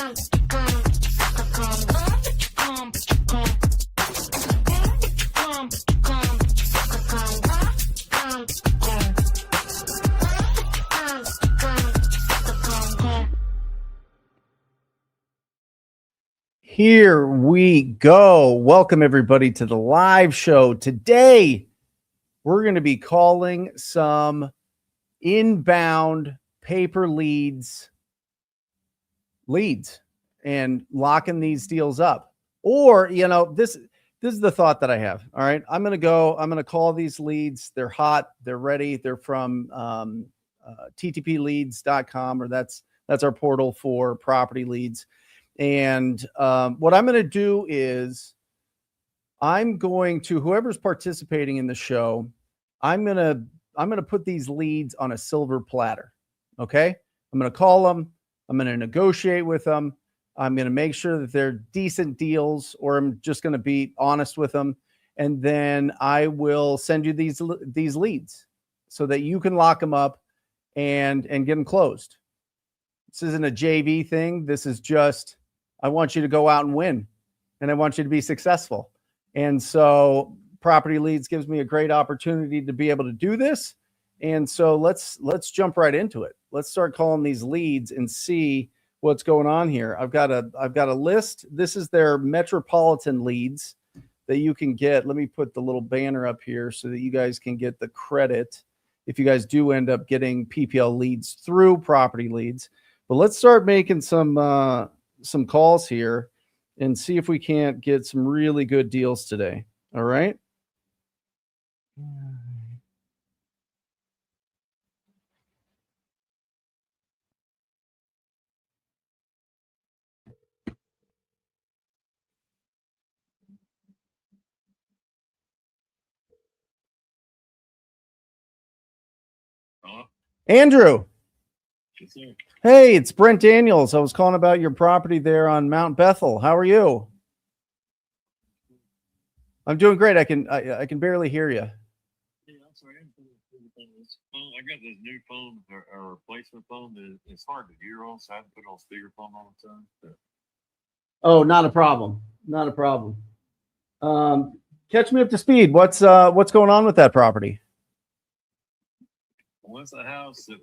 Here we go. Welcome everybody to the live show. Today, we're going to be calling some inbound paper leads and locking these deals up. Or, this is the thought that I have. All right. I'm going to call these leads. They're hot. They're ready. They're from ttpleads.com, or that's our portal for property leads. And what I'm going to do is I'm going to, whoever's participating in the show, I'm going to put these leads on a silver platter. Okay. I'm going to call them. I'm going to negotiate with them. I'm going to make sure that they're decent deals, or I'm just going to be honest with them. And then I will send you these leads so that you can lock them up and get them closed. This isn't a JV thing. This is just, I want you to go out and win, and I want you to be successful. And so Property Leads gives me a great opportunity to be able to do this. And so let's jump right into it. Let's start calling these leads and see what's going on here. I've got a list. This is their metropolitan leads that you can get. Let me put the little banner up here so that you guys can get the credit if you guys do end up getting PPL leads through Property Leads. But let's start making some calls here and see if we can't get some really good deals today. All right. Andrew. Yes, sir. Hey, it's Brent Daniels. I was calling about your property there on Mount Bethel. How are you? I'm doing great. I can barely hear you. Yeah, I'm sorry. I got this new phone, or replacement phone. It's hard to hear on, so I have to put it on speakerphone all the time. So. Oh, not a problem. Not a problem. Catch me up to speed. What's going on with that property? Well, it's a house that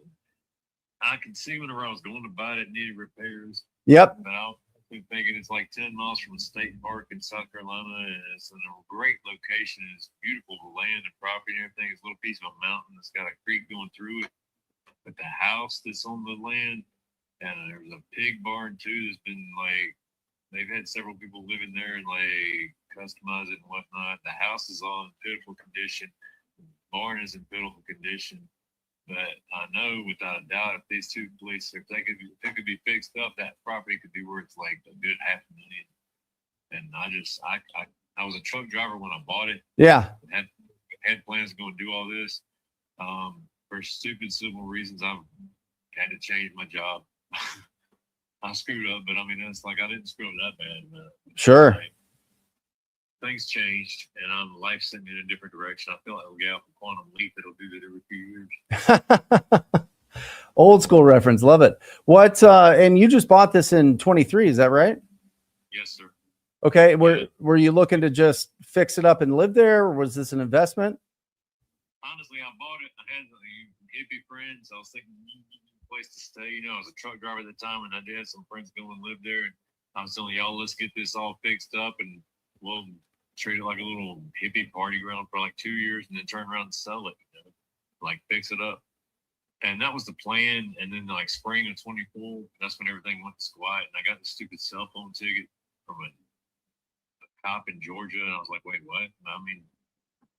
I could see whenever I was going to buy it needed repairs. Yep. But I've been thinking it's like 10 miles from a state park in South Carolina, and it's in a great location. It's beautiful, the land and property and everything. It's a little piece of a mountain that's got a creek going through it. But the house that's on the land, and there's a pig barn too that's been like, they've had several people living there and like customize it and whatnot. The house is all in pitiful condition. The barn is in pitiful condition. But I know without a doubt, if these two police, if it could be fixed up, that property could be worth like a good $500,000. And I was a truck driver when I bought it. Yeah. Had plans to go and do all this. For stupid civil reasons, I've had to change my job. I screwed up, but I mean, it's like I didn't screw up that bad. Sure. Like, things changed, and life sent me in a different direction. I feel like we'll get out the quantum leap. It'll do that every few years. Old school reference. Love it. What, and you just bought this in 23, is that right? Yes, sir. Okay. Were you looking to just fix it up and live there, or was this an investment? Honestly, I bought it. I had hippie friends. I was thinking place to stay. I was a truck driver at the time, and I did have some friends go and live there. And I was telling y'all, let's get this all fixed up, and we'll treat it like a little hippie party ground for like 2 years, and then turn around and sell it. Like fix it up. And that was the plan. And then like spring of 24, that's when everything went quiet. And I got the stupid cell phone ticket from a cop in Georgia, and I was like, wait, what? I mean,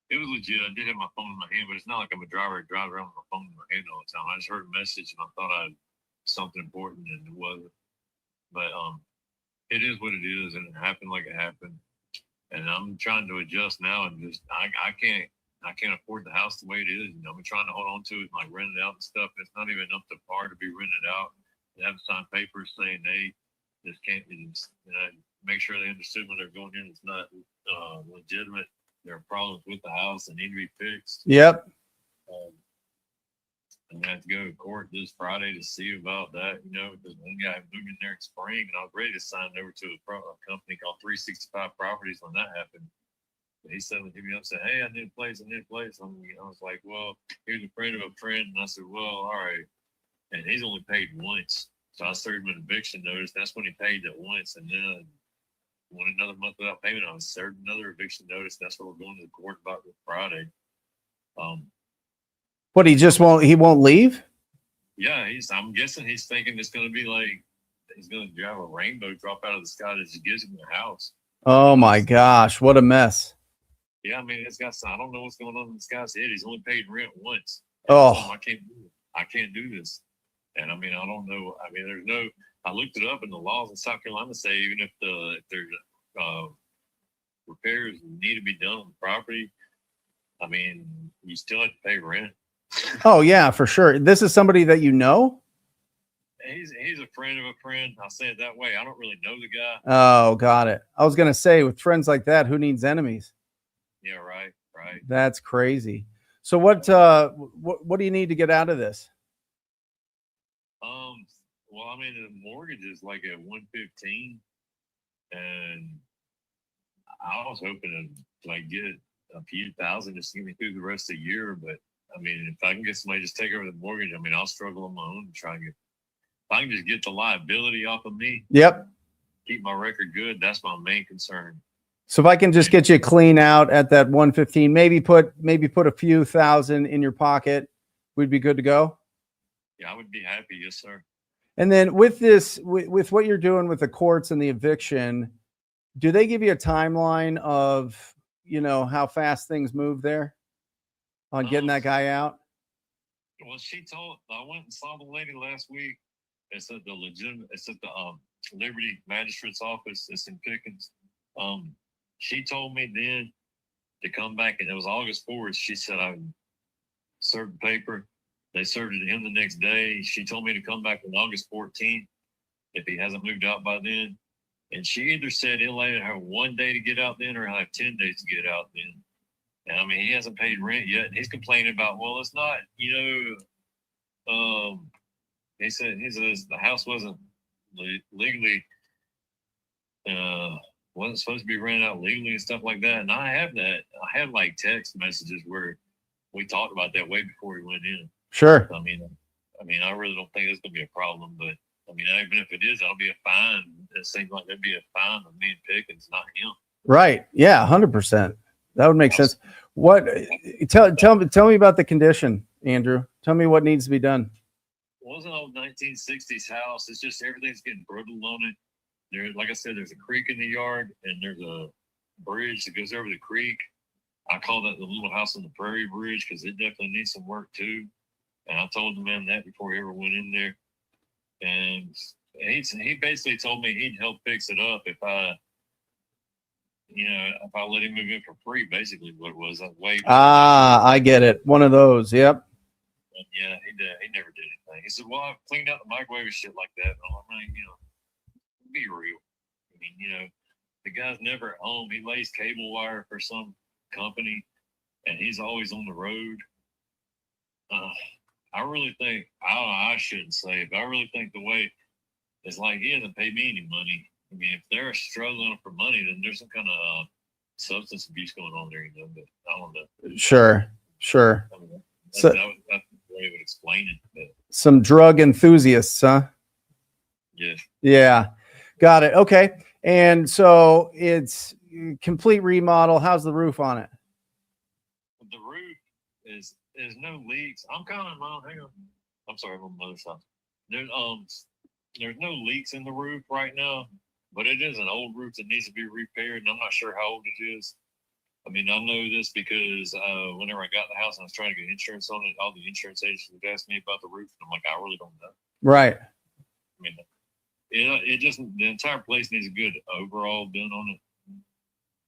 it was legit. I did have my phone in my hand, but it's not like I'm a driver who drives around with my phone in my hand all the time. I just heard a message, and I thought I had something important, and it wasn't. But it is what it is, and it happened like it happened. And I'm trying to adjust now, and just I can't afford the house the way it is. I'm trying to hold on to it and like rent it out and stuff. It's not even up to par to be rented out. They have signed papers saying they just can't. Make sure they understood when they're going in. It's not legitimate. There are problems with the house that need to be fixed. Yep. And I have to go to court this Friday to see about that, because one guy moved in there in spring, and I was ready to sign over to a company called 365 Properties when that happened. But he suddenly hit me up and said, "Hey, I need a place. I was like, "Well, here's a friend of a friend." And I said, "Well, all right." And he's only paid once. So I served him an eviction notice. That's when he paid that once. And then went another month without payment. I was served another eviction notice. That's what we're going to the court about this Friday. But he won't leave? Yeah, I'm guessing he's thinking it's going to be like he's going to drive a rainbow drop out of the sky that just gives him a house. Oh my gosh, what a mess. Yeah, I mean, I don't know what's going on in this guy's head. He's only paid rent once. Oh, I can't do it. I can't do this. And I mean, I don't know. I mean, I looked it up, and the laws in South Carolina say even if there's repairs need to be done on the property, I mean, you still have to pay rent. Oh yeah, for sure. This is somebody that you know? He's a friend of a friend. I'll say it that way. I don't really know the guy. Oh, got it. I was gonna say, with friends like that, who needs enemies? Yeah, right. That's crazy. So what do you need to get out of this? Well, I mean, the mortgage is like at 115, and I was hoping to like get a few thousand just to get me through the rest of the year. But I mean, if I can get somebody to just take over the mortgage, I mean, I'll struggle on my own to try and if I can just get the liability off of me. Yep. Keep my record good. That's my main concern. So if I can just get you clean out at that 115, maybe put a few thousand in your pocket, we'd be good to go. Yeah, I would be happy. Yes, sir. And then with this, with what you're doing with the courts and the eviction, do they give you a timeline of, how fast things move there on getting that guy out? Well, I went and saw the lady last week. It's at the Liberty Magistrate's office. It's in Pickens. She told me then to come back, and it was August 4th. She said I served the paper. They served it to him the next day. She told me to come back on August 14th if he hasn't moved out by then. And she either said he'll either have 1 day to get out then, or he'll have 10 days to get out then. And I mean, he hasn't paid rent yet. And he's complaining about, well, it's not, he says the house wasn't legally, wasn't supposed to be rented out legally and stuff like that. And I have like text messages where we talked about that way before we went in. Sure. I mean, I really don't think that's going to be a problem, but I mean, even if it is, that'll be a fine. It seems like that'd be a fine of me and Pickens, not him. Right. Yeah. 100%. That would make sense. Tell me about the condition, Andrew. Tell me what needs to be done. Well, it was an old 1960s house. It's just everything's getting brittled on it. Like I said, there's a creek in the yard, and there's a bridge that goes over the creek. I call that the little house on the prairie bridge because it definitely needs some work too. And I told the man that before he ever went in there. And he basically told me he'd help fix it up if I let him move in for free. Basically, what it was. I get it. One of those. Yep. And yeah, he never did anything. He said, "Well, I've cleaned out the microwave and shit like that." And I mean, be real. I mean, the guy's never at home. He lays cable wire for some company, and he's always on the road. I really think, I shouldn't say it, but I really think the way it's like he hasn't paid me any money. I mean, if they're struggling for money, then there's some kind of substance abuse going on there, but I don't know. Sure. I mean, that's the way I would explain it. But. Some drug enthusiasts, huh? Yeah. Yeah. Got it. Okay. And so it's complete remodel. How's the roof on it? The roof is no leaks. I'm kind of hang on. I'm sorry, I'm on the other side. There's no leaks in the roof right now, but it is an old roof that needs to be repaired, and I'm not sure how old it is. I mean, I know this because whenever I got the house and I was trying to get insurance on it, all the insurance agents would ask me about the roof, and I'm like, I really don't know. Right. I mean, the entire place needs a good overall done on it.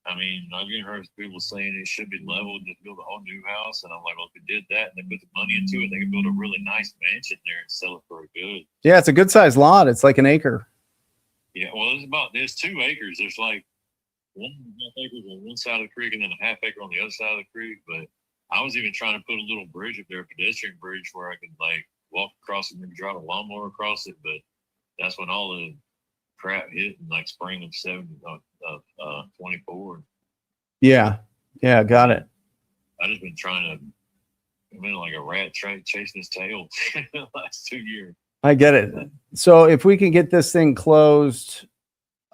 I mean, I've heard people saying it should be leveled to build a whole new house. And I'm like, well, if they did that and they put the money into it, they could build a really nice mansion there and sell it for a good. Yeah, it's a good sized lot. It's like an acre. Yeah, well, there's 2 acres. There's like 1.5 acres on one side of the creek and then a half acre on the other side of the creek. But I was even trying to put a little bridge up there, a pedestrian bridge, where I could like walk across it and drive a lawnmower across it. But that's when all the crap hit in like spring of 24. Yeah. Got it. I just been trying to. I've been like a rat chasing his tail the last 2 years. I get it. So if we can get this thing closed,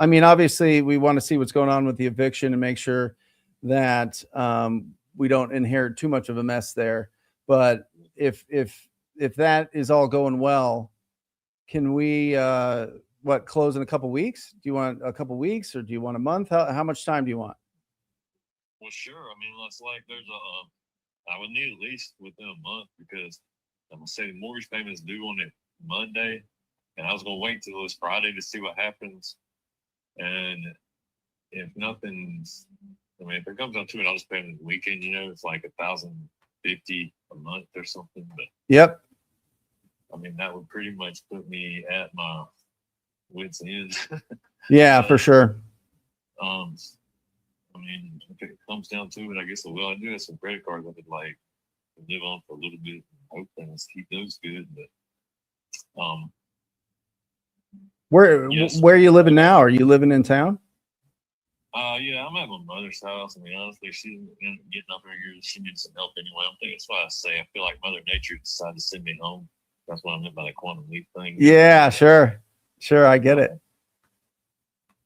I mean, obviously we want to see what's going on with the eviction and make sure that we don't inherit too much of a mess there. But if that is all going well, can we close in a couple weeks? Do you want a couple weeks or do you want a month? How much time do you want? Well, sure. I mean, let's like I would need at least within a month, because I'm gonna say the mortgage payment is due on it Monday, and I was gonna wait till this Friday to see what happens. And if nothing's, I mean, if it comes down to it, I'll just pay them the weekend. It's like $1,050 a month or something. But yep, I mean, that would pretty much put me at my wit's end. Yeah, for sure. I mean, if it comes down to it, I guess I do have some credit cards I could like live on for a little bit and hope things keep those good. But where are you living now? Are you living in town? Yeah, I'm at my mother's house. I mean, honestly, she's getting up here. She needs some help anyway. I'm thinking that's why I say I feel like Mother Nature decided to send me home. That's what I meant by the quantum leap thing. Yeah, sure, I get it.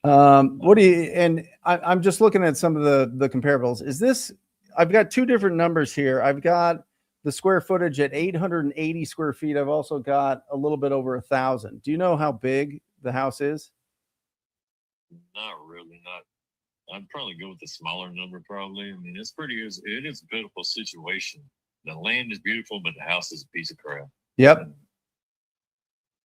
What do you? And I'm just looking at some of the comparables. Is this? I've got two different numbers here. I've got the square footage at 880 square feet. I've also got a little bit over 1,000. Do you know how big the house is? Not really. I'd probably go with the smaller number. Probably. I mean, it is a beautiful situation. The land is beautiful, but the house is a piece of crap. Yep.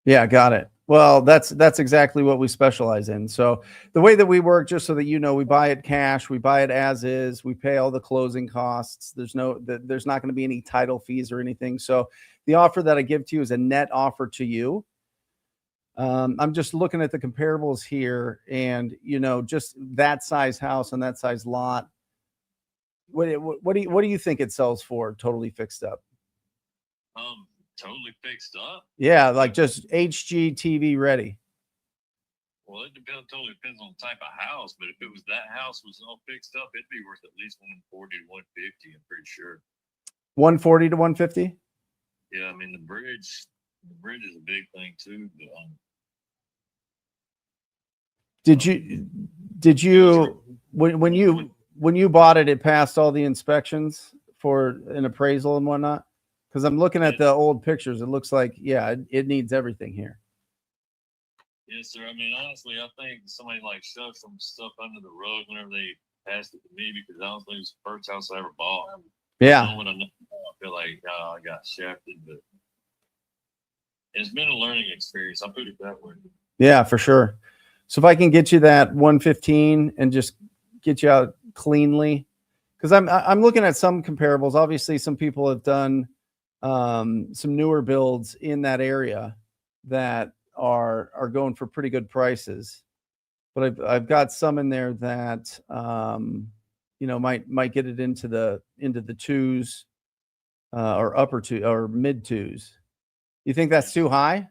Yeah, got it. Well, that's exactly what we specialize in. So the way that we work, just so that you know, we buy it cash, we buy it as is, we pay all the closing costs. There's not going to be any title fees or anything. So the offer that I give to you is a net offer to you. I'm just looking at the comparables here, and just that size house and that size lot. What do you think it sells for, totally fixed up? Totally fixed up. Yeah, like just HGTV ready. Well, it totally depends on the type of house, but if it was that house was all fixed up, it'd be worth at least 140 to 150. I'm pretty sure. 140 to 150. Yeah, I mean the bridge is a big thing too. But, did you when you bought it, it passed all the inspections for an appraisal and whatnot? Because I'm looking at the old pictures. It looks like, yeah, it needs everything here. Yes, sir. I mean, honestly, I think somebody like shoved some stuff under the rug whenever they passed it to me, because honestly, it was the first house I ever bought. Yeah. I feel like I got shafted, but it's been a learning experience. I'll put it that way. Yeah, for sure. So if I can get you that 115 and just get you out cleanly, because I'm looking at some comparables. Obviously, some people have done some newer builds in that area that are going for pretty good prices, but I've got some in there that might get it into the twos or upper two or mid twos. You think that's too high?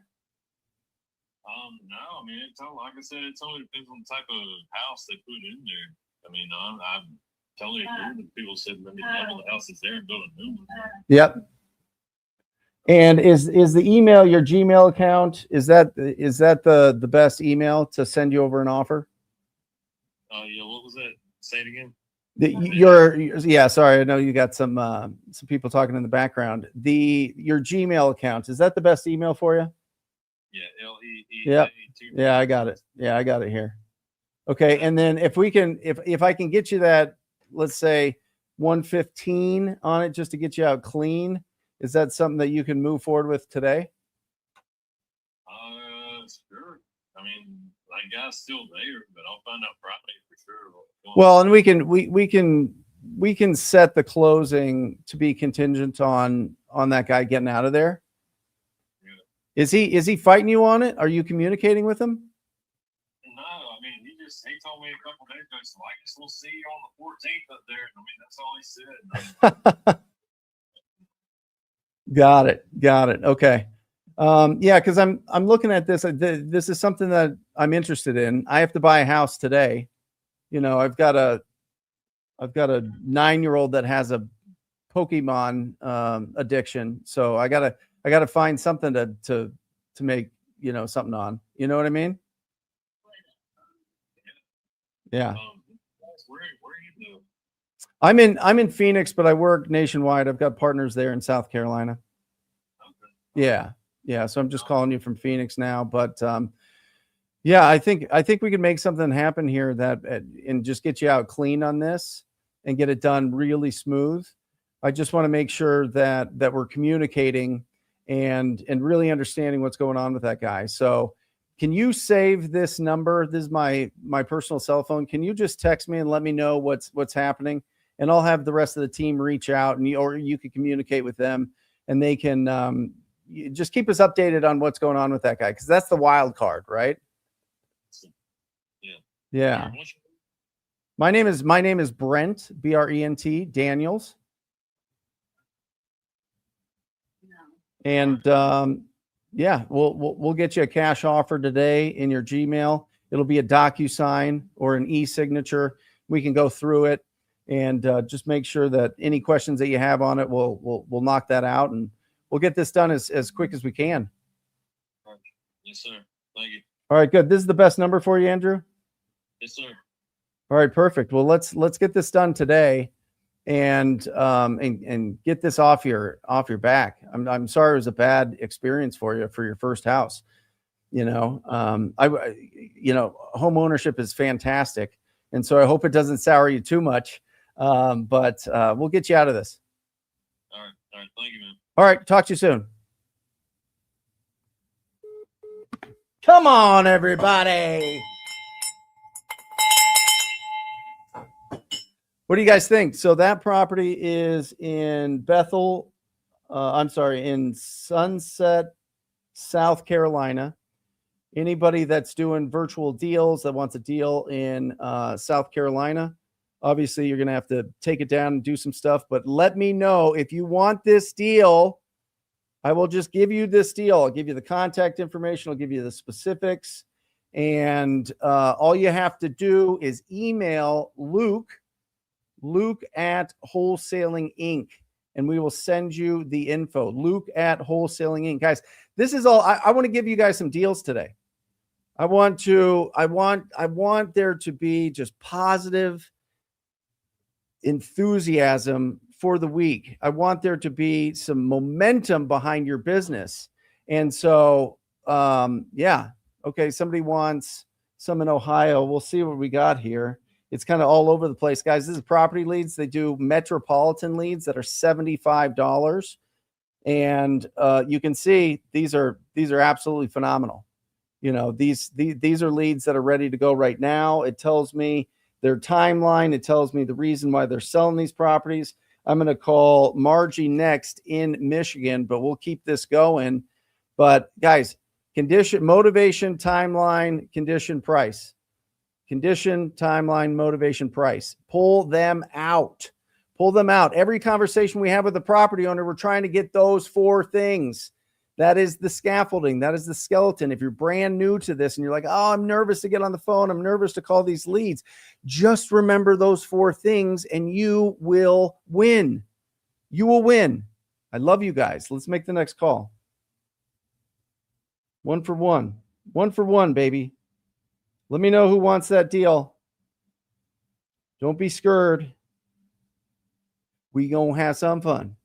No, I mean, like I said, it totally depends on the type of house they put in there. I mean, I'm totally agree with people said, let me double the houses there and build a new one. Yep. And is the email your Gmail account? Is that the best email to send you over an offer? Yeah. What was that? Say it again. Yeah. Sorry, I know you got some people talking in the background. Your Gmail account, is that the best email for you? Yeah. LEE. Yep. Yeah, I got it. Yeah, I got it here. Okay, and then if I can get you that, let's say 115 on it, just to get you out clean. Is that something that you can move forward with today? Sure. I mean, that guy's still there, but I'll find out Friday for sure. Well, and we can set the closing to be contingent on that guy getting out of there. Yeah. Is he fighting you on it? Are you communicating with him? No, I mean, he told me a couple days ago, so I guess we'll see you on the 14th up there. I mean, that's all he said. Got it. Okay. Yeah, because I'm looking at this. This is something that I'm interested in. I have to buy a house today. You know, I've got a 9-year-old that has a Pokemon addiction, so I gotta find something to make something on. You know what I mean? Yeah. Where you live? I'm in Phoenix, but I work nationwide. I've got partners there in South Carolina. Okay. Yeah. So I'm just calling you from Phoenix now, but yeah, I think we can make something happen here that and just get you out clean on this and get it done really smooth. I just want to make sure that we're communicating and really understanding what's going on with that guy. So can you save this number? This is my personal cell phone. Can you just text me and let me know what's happening? And I'll have the rest of the team reach out or you can communicate with them and they can just keep us updated on what's going on with that guy. Cause that's the wild card, right? Yeah. My name is Brent, Brent Daniels. And yeah, we'll get you a cash offer today in your Gmail. It'll be a DocuSign or an e-signature. We can go through it and just make sure that any questions that you have on it, we'll knock that out and we'll get this done as quick as we can. Yes, sir. Thank you. All right, good. This is the best number for you, Andrew? Yes, sir. All right, perfect. Well, let's get this done today and get this off your back. I'm sorry it was a bad experience for you for your first house. Home ownership is fantastic. And so I hope it doesn't sour you too much. But we'll get you out of this. All right. Thank you, man. All right. Talk to you soon. Come on, everybody. What do you guys think? So that property is in in Sunset, South Carolina. Anybody that's doing virtual deals that wants a deal in South Carolina, obviously you're going to have to take it down and do some stuff, but let me know if you want this deal. I will just give you this deal. I'll give you the contact information. I'll give you the specifics. And all you have to do is email Luke at Wholesaling Inc. And we will send you the info. Luke at Wholesaling Inc. Guys, this is all. I want to give you guys some deals today. I want there to be just positive enthusiasm for the week. I want there to be some momentum behind your business. And so, yeah. Okay. Somebody wants some in Ohio. We'll see what we got here. It's kind of all over the place, guys. This is property leads. They do metropolitan leads that are $75. And you can see these are absolutely phenomenal. These are leads that are ready to go right now. It tells me their timeline. It tells me the reason why they're selling these properties. I'm going to call Margie next in Michigan, but we'll keep this going. But guys, condition, motivation, timeline, condition, price. Condition, timeline, motivation, price. Pull them out. Every conversation we have with the property owner, we're trying to get those 4 things. That is the scaffolding. That is the skeleton. If you're brand new to this and you're like, oh, I'm nervous to get on the phone, I'm nervous to call these leads, just remember those 4 things and you will win. You will win. I love you guys. Let's make the next call. 1 for 1. 1 for 1, baby. Let me know who wants that deal. Don't be scared. We gonna have some fun.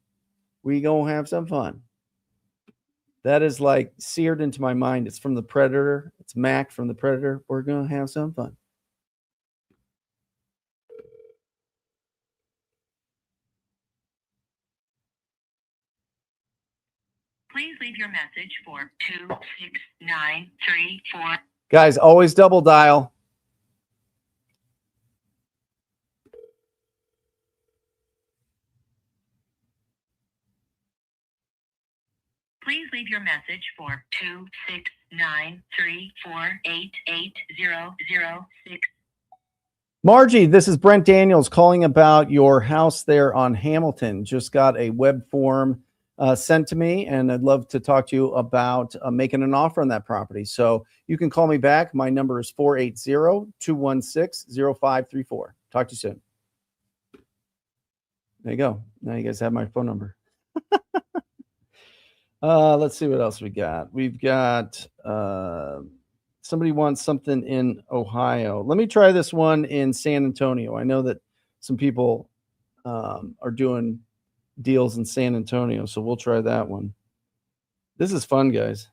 That is like seared into my mind. It's from the Predator. It's Mac from the Predator. We're gonna have some fun. Please leave your message for 26934. Guys, always double dial. Please leave your message for 26934888006. Margie, this is Brent Daniels calling about your house there on Hamilton. Just got a web form sent to me, and I'd love to talk to you about making an offer on that property. So you can call me back. My number is 480-216-0534. Talk to you soon. There you go. Now you guys have my phone number. Let's see what else we got. We've got somebody wants something in Ohio. Let me try this one in San Antonio. I know that some people are doing deals in San Antonio, so we'll try that one. This is fun, guys.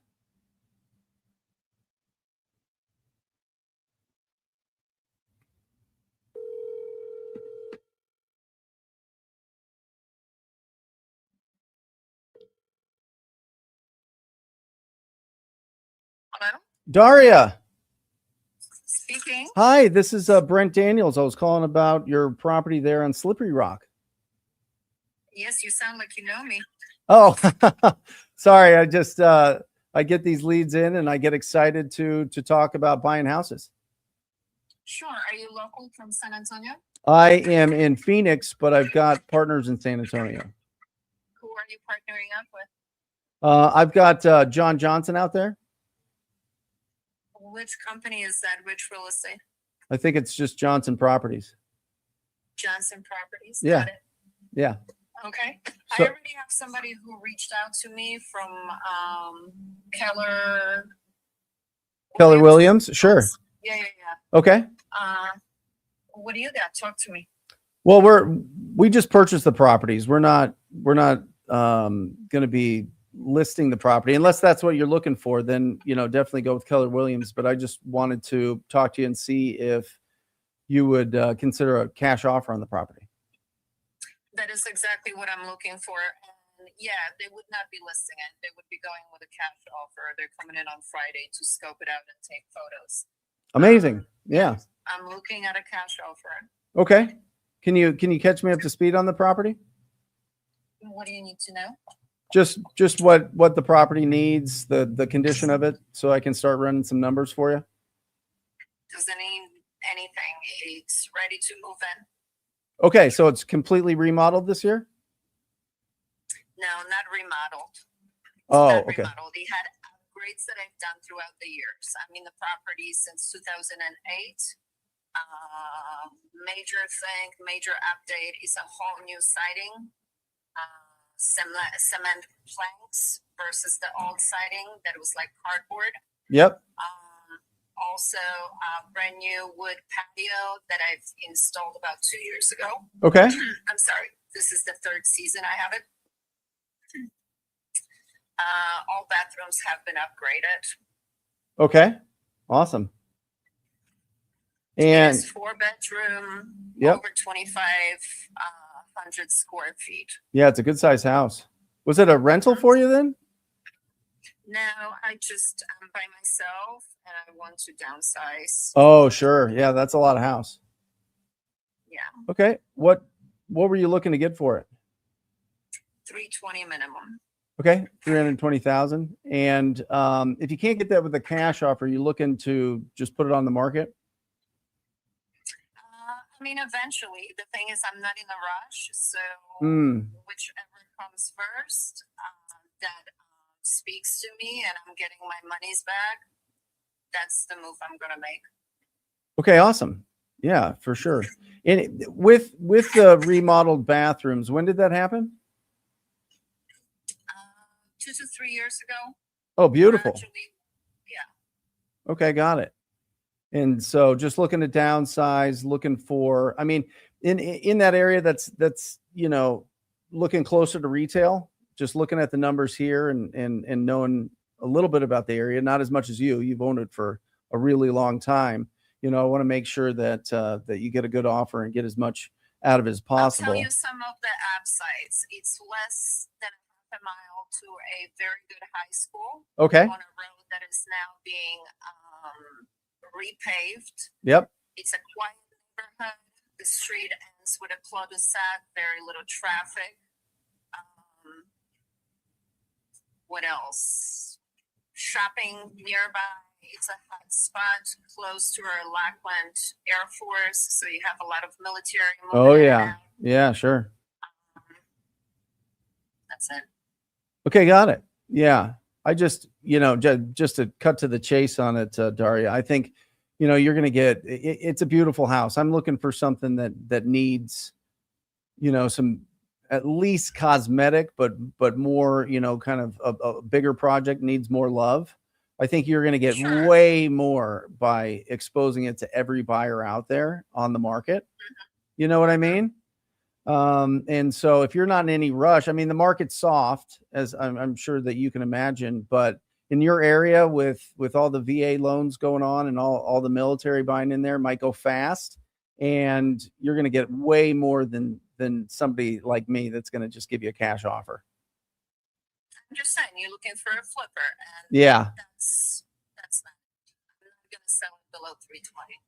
Hello? Daria. Speaking. Hi, this is Brent Daniels. I was calling about your property there on Slippery Rock. Yes, you sound like you know me. Oh, sorry. I just I get these leads in and I get excited to talk about buying houses. Sure. Are you local from San Antonio? I am in Phoenix, but I've got partners in San Antonio. Who are you partnering up with? I've got John Johnson out there. Which company is that? Which real estate? I think it's just Johnson Properties. Johnson Properties. Yeah. Got it. Yeah. Okay. So- I already have somebody who reached out to me from Keller Williams. Sure. Yeah. Okay. What do you got? Talk to me. Well, we just purchased the properties. We're not going to be listing the property unless that's what you're looking for. Then definitely go with Keller Williams. But I just wanted to talk to you and see if you would consider a cash offer on the property. That is exactly what I'm looking for. And yeah, they would not be listing it. They would be going with a cash offer. They're coming in on Friday to scope it out and take photos. Amazing. Yeah. I'm looking at a cash offer. Okay. Can you catch me up to speed on the property? What do you need to know? Just what the property needs, the condition of it, so I can start running some numbers for you. Does it need anything? It's ready to move in. Okay, so it's completely remodeled this year? No, not remodeled. Oh, Not okay. remodeled. It had upgrades that I've done throughout the years. I mean, the property since 2008. Major thing, major update is a whole new siding. Cement planks versus the old siding that was like cardboard. Yep. Also, brand new wood patio that I've installed about 2 years ago. Okay. I'm sorry, this is the third season I have it. All bathrooms have been upgraded. Okay. Awesome. And It's 4-bedroom, Yep. over 2,500 square feet. yeah, it's a good sized house. Was it a rental for you then? No, I'm by myself and I want to downsize. Oh, sure. Yeah, that's a lot of house. Yeah, Okay. What were you looking to get for it? 320 minimum. Okay, 320,000. And if you can't get that with a cash offer, you looking to just put it on the market? I mean, eventually. The thing is, I'm not in a rush, so whichever comes first, that speaks to me, and I'm getting my monies back. That's the move I'm gonna make. Okay, awesome. Yeah, for sure. And with the remodeled bathrooms, when did that happen? 2 to 3 years ago. Oh, beautiful. Gradually, yeah. Okay, got it. And so just looking to downsize, looking for, I mean, in that area that's looking closer to retail, just looking at the numbers here and knowing a little bit about the area, not as much as you've owned it for a really long time. I want to make sure that that you get a good offer and get as much out of it as possible. I'll tell you some of the app sites. It's less than half a mile to a very good high school. Okay. On a road that is now being repaved. Yep. It's a quiet neighborhood. The street ends with a cul-de-sac, very little traffic. What else? Shopping nearby. It's a hot spot close to our Lackland Air Force, so you have a lot of military movement. Oh in and yeah. out. Yeah, sure. That's it. Okay, got it. Yeah. I just, just to cut to the chase on it, Daria, I think, you're going to get, it's a beautiful house. I'm looking for something that needs, some at least cosmetic, but more, kind of a bigger project needs more love. I think you're going to get Sure. way more by exposing it to every buyer out there on the market. You know what I mean? And so if you're not in any rush, I mean, the market's soft, as I'm sure that you can imagine, but in your area with all the VA loans going on and all the military buying in there might go fast, and you're going to get way more than somebody like me that's going to just give you a cash offer. I'm just saying, you're looking for a flipper, and Yeah. that's not. I'm not gonna sell it below 320.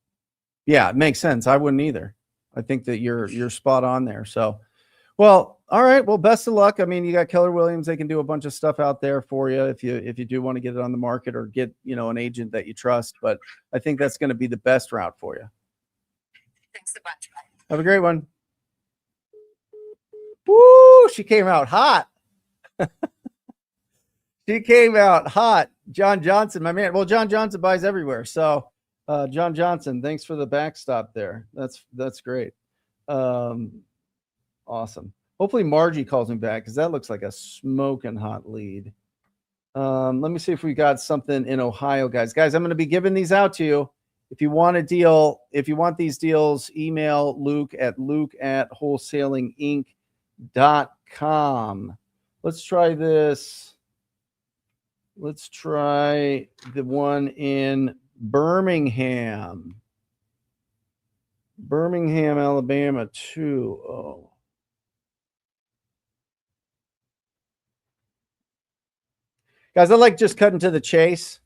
Yeah, it makes sense. I wouldn't either. I think that you're spot on there. So, well, all right. Well, best of luck. I mean, you got Keller Williams. They can do a bunch of stuff out there for you if you do want to get it on the market or get, an agent that you trust. But I think that's going to be the best route for you. Thanks a bunch. Bye. Have a great one. Woo! She came out hot. She came out hot. John Johnson, my man. Well, John Johnson buys everywhere. So, John Johnson, thanks for the backstop there. That's great. Awesome. Hopefully Margie calls me back because that looks like a smoking hot lead. Let me see if we got something in Ohio, guys. Guys, I'm going to be giving these out to you. If you want a deal, if you want these deals, email Luke at wholesalinginc.com. Let's try this. Let's try the one in Birmingham, Alabama, 2-0. Guys, I like just cutting to the chase.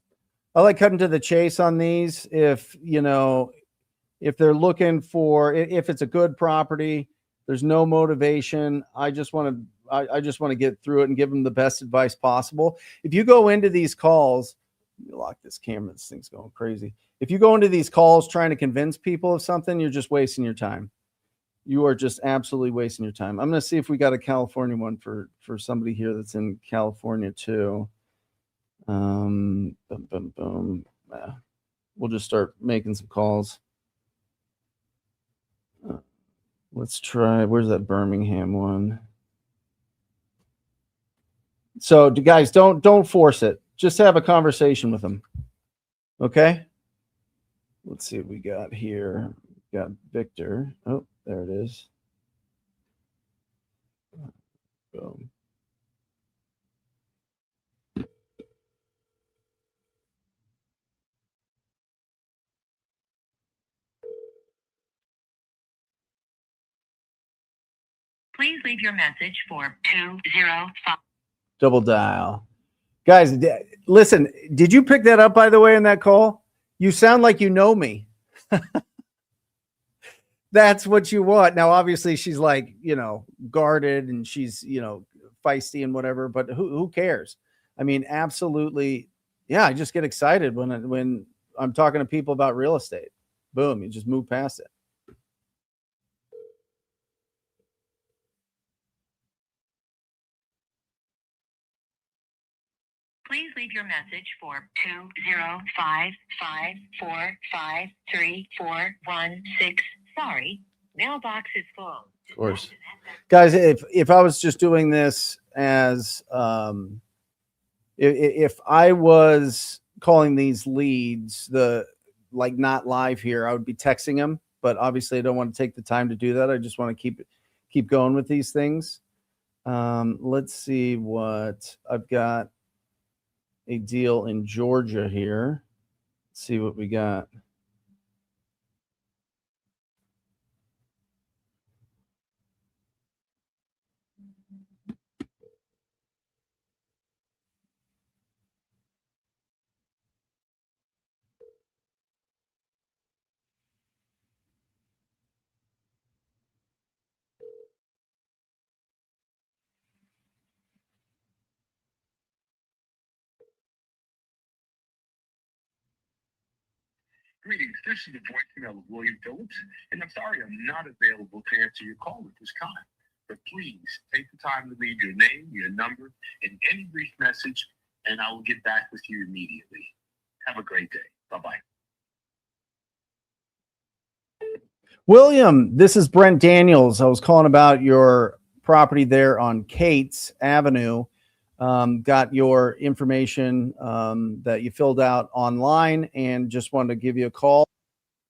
I like cutting to the chase on these. If they're looking for, if it's a good property, there's no motivation. I just want to get through it and give them the best advice possible. If you go into these calls, let me lock this camera. This thing's going crazy. If you go into these calls trying to convince people of something, you're just wasting your time. You are just absolutely wasting your time. I'm going to see if we got a California one for somebody here that's in California too. Boom. We'll just start making some calls. Let's try. Where's that Birmingham one? So, guys, don't force it. Just have a conversation with them. Okay. Let's see what we got here. We got Victor. Oh, there it is. Boom. Please leave your message for 205. Double dial. Guys, listen, did you pick that up, by the way, in that call? You sound like you know me. That's what you want. Now, obviously, she's like, guarded and she's, feisty and whatever, but who cares? I mean, absolutely. Yeah, I just get excited when I'm talking to people about real estate. Boom, you just move past it. Please leave your message for 205-545-3416. Sorry, mailbox is full. Of course. Guys, if I was just doing this as if I was calling these leads not live here, I would be texting them, but obviously I don't want to take the time to do that. I just want to keep going with these things. Let's see what I've got. A deal in Georgia here. Let's see what we got. Greetings, this is the voicemail of William Phillips, and I'm sorry I'm not available to answer your call at this time. but please take the time to leave your name, your number, and any brief message, and I will get back with you immediately. Have a great day. Bye-bye. William, this is Brent Daniels. I was calling about your property there on Cates Avenue. Got your information that you filled out online and just wanted to give you a call.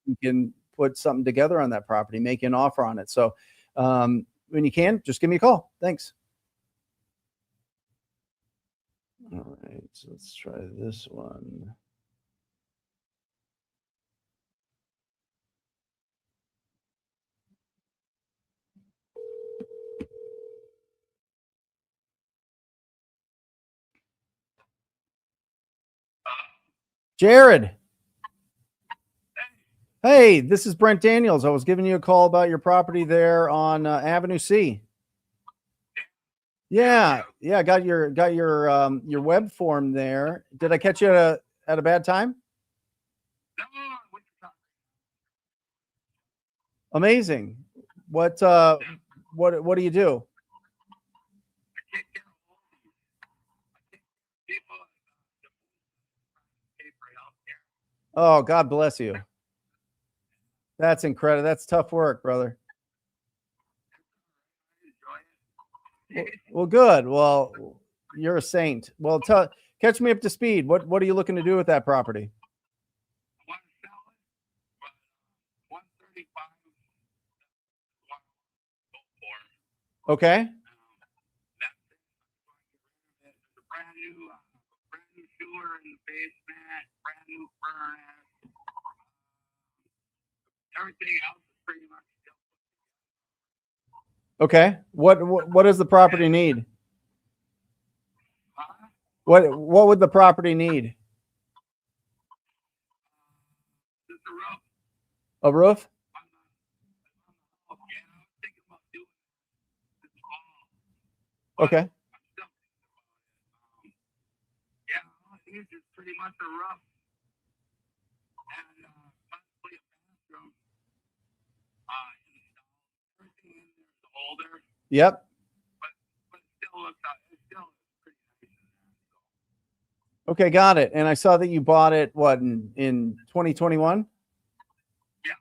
You can put something together on that property, make an offer on it. So when you can, just give me a call. Thanks. All right, so let's try this one. Jared. Hey, this is Brent Daniels. I was giving you a call about your property there on Avenue C. Yeah, I got your web form there. Did I catch you at a bad time? Amazing. What do you do? Oh, God bless you. That's incredible. That's tough work, brother. Well, good. Well, you're a saint. Well, catch me up to speed. What are you looking to do with that property? Okay. Brand new sewer in the basement, brand new furnace. Everything else is pretty much still. Okay. What does the property need? What would the property need? Just a roof. A roof? Okay. Yeah, it's just pretty much a roof. And possibly a bathroom. Everything in there is older. Yep. But still looks pretty nice in there. Okay, got it. And I saw that you bought it in 2021? Yeah.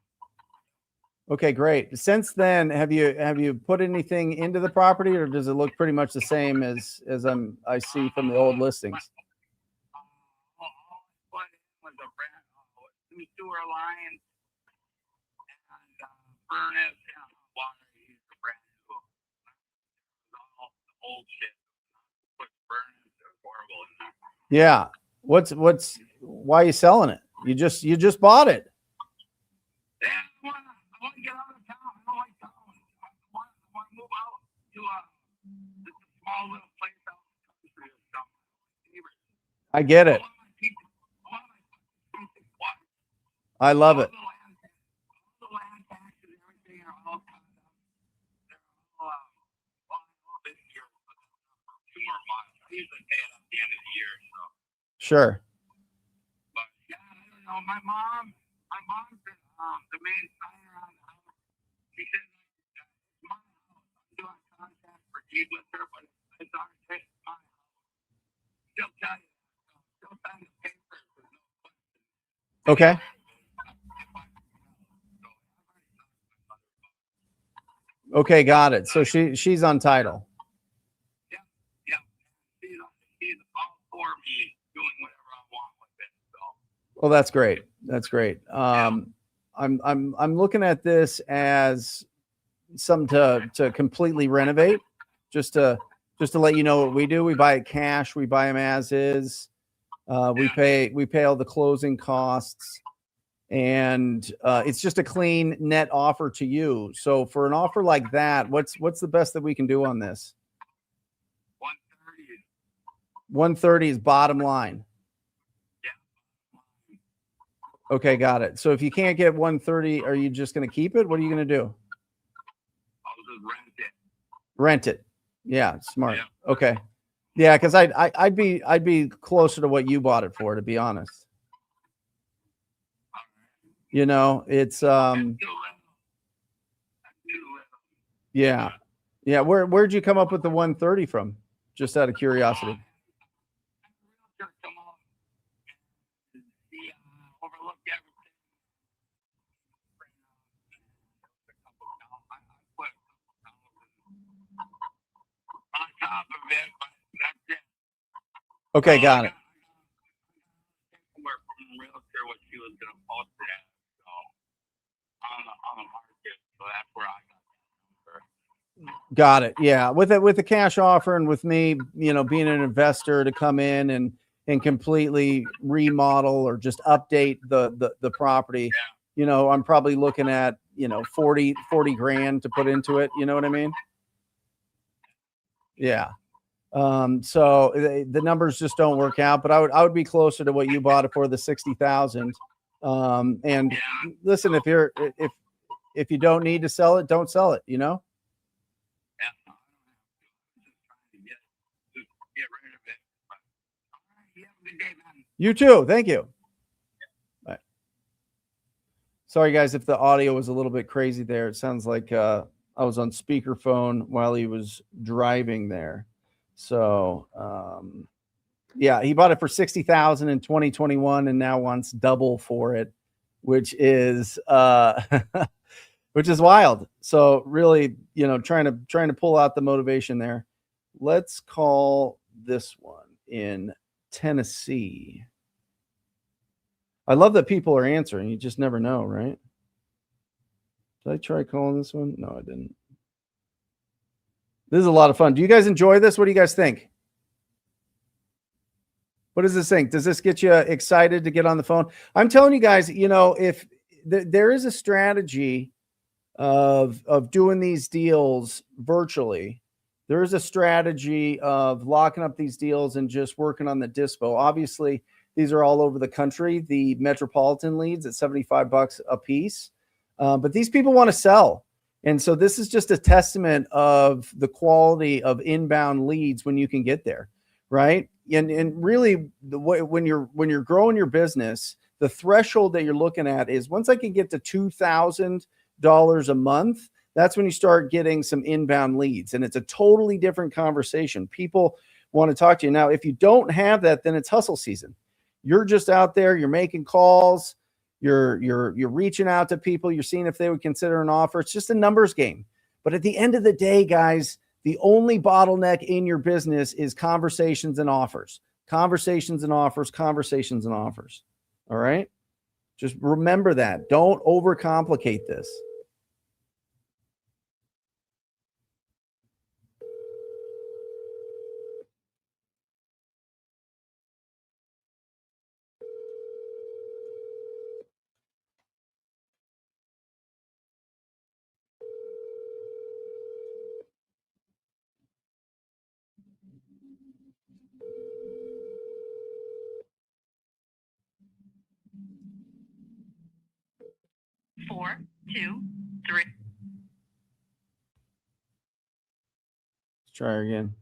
Okay, great. Since then, have you put anything into the property, or does it look pretty much the same as I see from the old listings? All I put in was a brand new sewer line and furnace and water heater, brand new. All the old shit. Put furnace, they're horrible in there. Yeah. Why are you selling it? You just bought it. Yeah, I want to get out of town. I don't like town. I want to move out to just a small little place out in the country or something. I get it. I love it. All the land taxes and everything are all kind of, they're all this year for 2 more months. I usually pay it at the end of the year, so. Sure. But yeah, I don't know. My mom's the main signer on the house. She said, it's my house. I'm doing contract for deed with her, but it's my house. She'll tell you. She'll sign the papers. Okay. Okay, got it. So she's on title. Yeah. She's all for me doing whatever I want with it. So. Well, that's great. That's great. I'm looking at this as something to completely renovate. Just to let you know what we do. We buy it cash. We buy them as is. We pay all the closing costs, and it's just a clean net offer to you. So for an offer like that, what's the best that we can do on this? 130. 130 is bottom line. Yeah. Okay, got it. So if you can't get 130, are you just going to keep it? What are you going to do? I'll just rent it. Rent it. Yeah, smart. Yeah. Okay. Yeah, because I'd be closer to what you bought it for, to be honest. It's yeah. Yeah. Where'd you come up with the 130 from? Just out of curiosity. Realtor come on. He overlooked everything. I put a couple thousand on top of it, but that's it. Okay, got it. Somewhere from the realtor what she was going to post it at, so on the market, so that's where I got that number. Got it. Yeah. With the cash offer and with me, being an investor to come in and completely remodel or just update the property, I'm probably looking at, 40 grand to put into it. You know what I mean? Yeah. So the numbers just don't work out, but I would be closer to what you bought it for, the 60,000. And listen, if you don't need to sell it, don't sell it, Yeah. Get rid of it. But, all right, you have a good day, man. You too. Thank you. Bye. Sorry, guys, if the audio was a little bit crazy there. It sounds like I was on speakerphone while he was driving there. So, yeah, he bought it for 60,000 in 2021 and now wants double for it, which is which is wild. So really, trying to pull out the motivation there. Let's call this one in Tennessee. I love that people are answering. You just never know, right? Did I try calling this one? No, I didn't. This is a lot of fun. Do you guys enjoy this? What do you guys think? What does this think? Does this get you excited to get on the phone? I'm telling you guys, if there is a strategy of doing these deals virtually, there is a strategy of locking up these deals and just working on the dispo. Obviously, these are all over the country. The metropolitan leads at $75 a piece, but these people want to sell. And so this is just a testament of the quality of inbound leads when you can get there, right? And really, when you're growing your business, the threshold that you're looking at is once I can get to $2,000 a month, that's when you start getting some inbound leads, and it's a totally different conversation. People want to talk to you. Now, if you don't have that, then it's hustle season. You're just out there, you're making calls, you're reaching out to people, you're seeing if they would consider an offer. It's just a numbers game. But at the end of the day, guys, the only bottleneck in your business is conversations and offers. Conversations and offers, conversations and offers. All right? Just remember that. Don't overcomplicate this. Four, two, three. Let's try her again.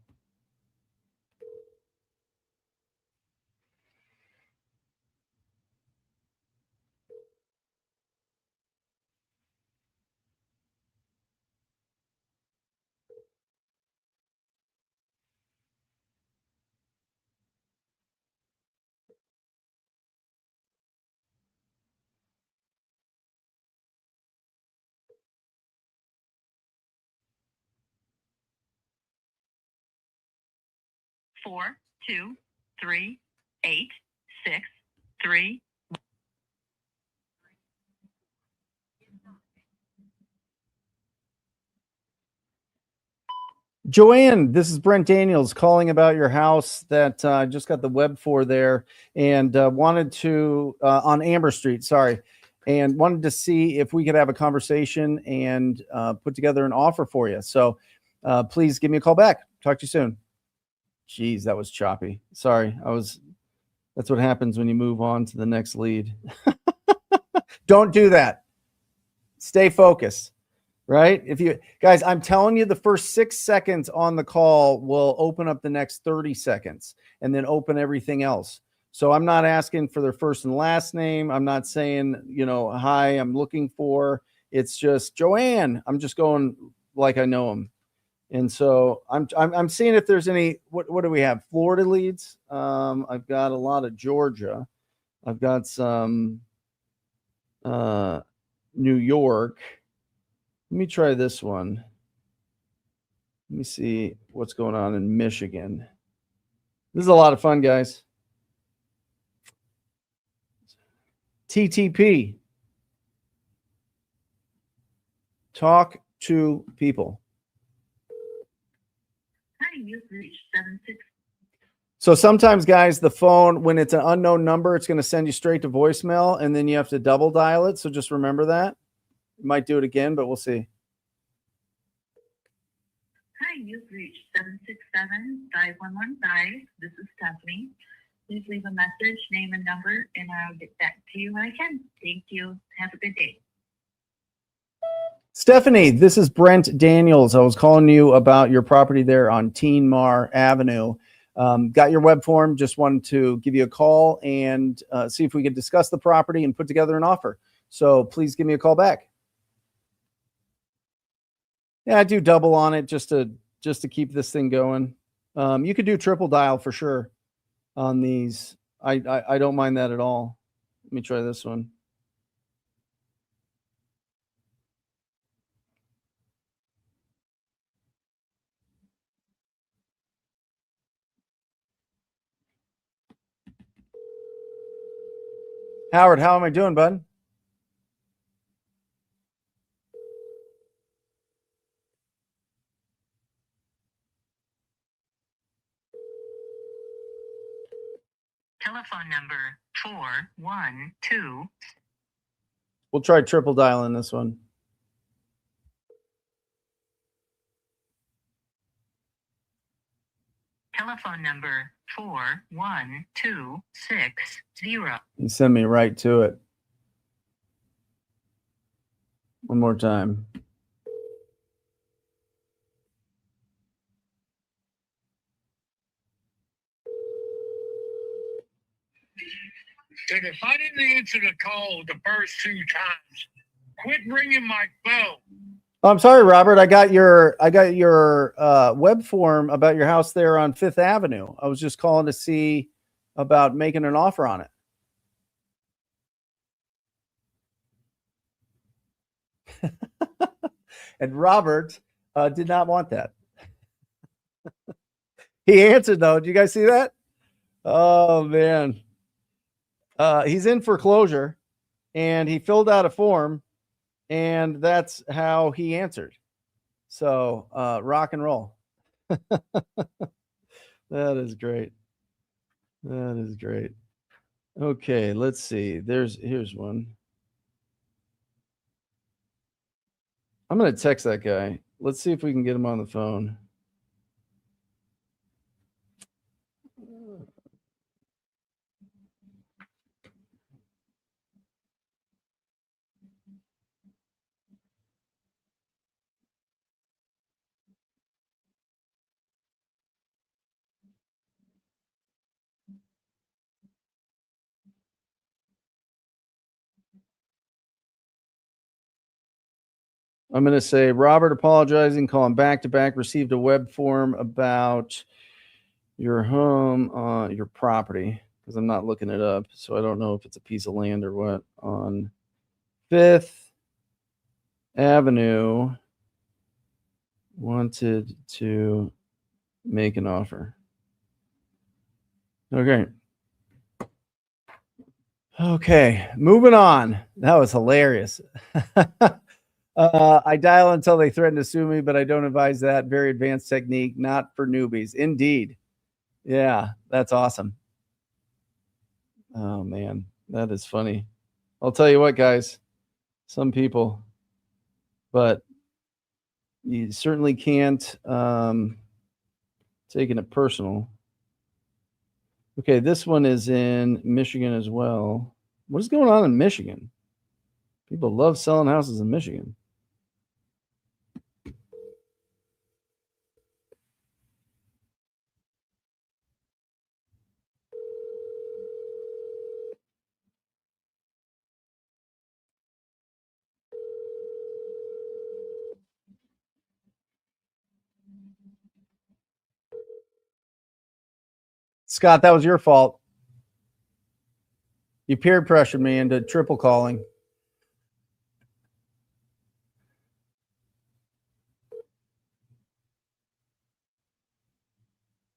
Four, two, three, 8, 6, 3. Joanne, this is Brent Daniels calling about your house that I just got the web for there, and wanted to on Amber Street, sorry, and wanted to see if we could have a conversation and put together an offer for you. So please give me a call back. Talk to you soon. Jeez, that was choppy. Sorry, that's what happens when you move on to the next lead. Don't do that. Stay focused. Right? If you guys, I'm telling you, the first 6 seconds on the call will open up the next 30 seconds and then open everything else. So I'm not asking for their first and last name. I'm not saying, hi, I'm looking for. It's just Joanne. I'm just going like I know them. And so I'm seeing if there's any, what do we have? Florida leads. I've got a lot of Georgia. I've got some New York. Let me try this one. Let me see what's going on in Michigan. This is a lot of fun, guys. TTP. Talk to people. Hi, you've reached 76. So sometimes, guys, the phone, when it's an unknown number, it's going to send you straight to voicemail, and then you have to double dial it. So just remember that. You might do it again, but we'll see. Hi, you've reached 767-5115. This is Stephanie. Please leave a message, name and number, and I'll get back to you when I can. Thank you. Have a good day. Stephanie, this is Brent Daniels. I was calling you about your property there on Teen Mar Avenue. Got your web form. Just wanted to give you a call and see if we could discuss the property and put together an offer. So please give me a call back. Yeah, I do double on it just to keep this thing going. You could do triple dial for sure on these. I don't mind that at all. Let me try this one. Howard, how am I doing, bud? Telephone number 412. We'll try triple dialing this one. Telephone number 41260. You send me right to it. One more time. Dude, if I didn't answer the call the first 2 times, quit ringing my phone. Oh, I'm sorry, Robert. I got your web form about your house there on Fifth Avenue. I was just calling to see about making an offer on it. And Robert did not want that. He answered though. Did you guys see that? Oh man. He's in foreclosure and he filled out a form and that's how he answered. So rock and roll. That is great. That is great. Okay, let's see. Here's one. I'm going to text that guy. Let's see if we can get him on the phone. I'm going to say, Robert apologizing, calling back to back, received a web form about your home, your property, because I'm not looking it up. So I don't know if it's a piece of land or what, on Fifth Avenue. Wanted to make an offer. Okay. Okay, moving on. That was hilarious. I dial until they threaten to sue me, but I don't advise that. Very advanced technique, not for newbies. Indeed. Yeah, that's awesome. Oh, man, that is funny. I'll tell you what, guys, some people, but you certainly can't taking it personal. Okay, this one is in Michigan as well. What is going on in Michigan? People love selling houses in Michigan. Scott, that was your fault. You peer pressured me into triple calling.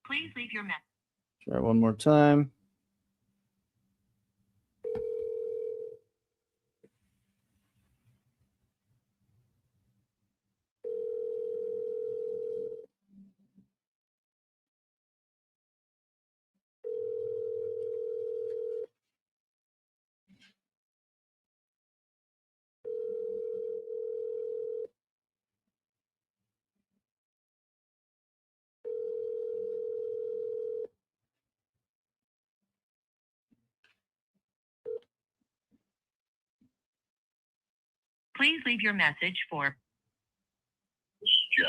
Please leave your message. Try one more time. Please leave your message for Jeff.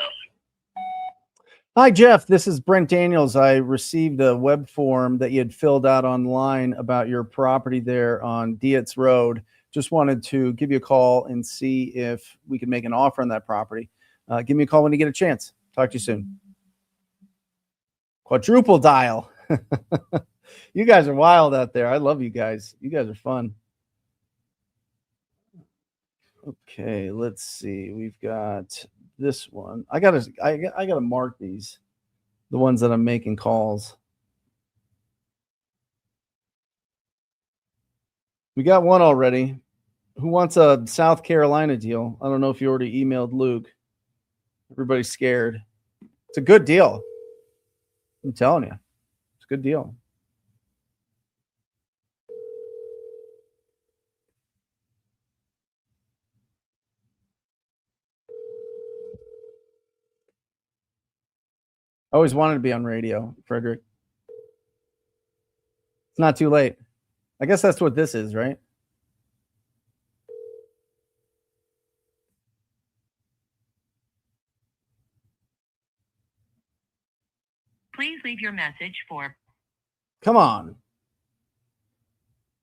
Hi, Jeff. This is Brent Daniels. I received a web form that you had filled out online about your property there on Dietz Road. Just wanted to give you a call and see if we could make an offer on that property. Give me a call when you get a chance. Talk to you soon. Quadruple dial. You guys are wild out there. I love you guys. You guys are fun. Okay, let's see. We've got this one. I gotta mark these, the ones that I'm making calls. We got one already. Who wants a South Carolina deal? I don't know if you already emailed Luke. Everybody's scared. It's a good deal. I'm telling you, it's a good deal. I always wanted to be on radio, Frederick. It's not too late. I guess that's what this is, right? please leave your message for Come on.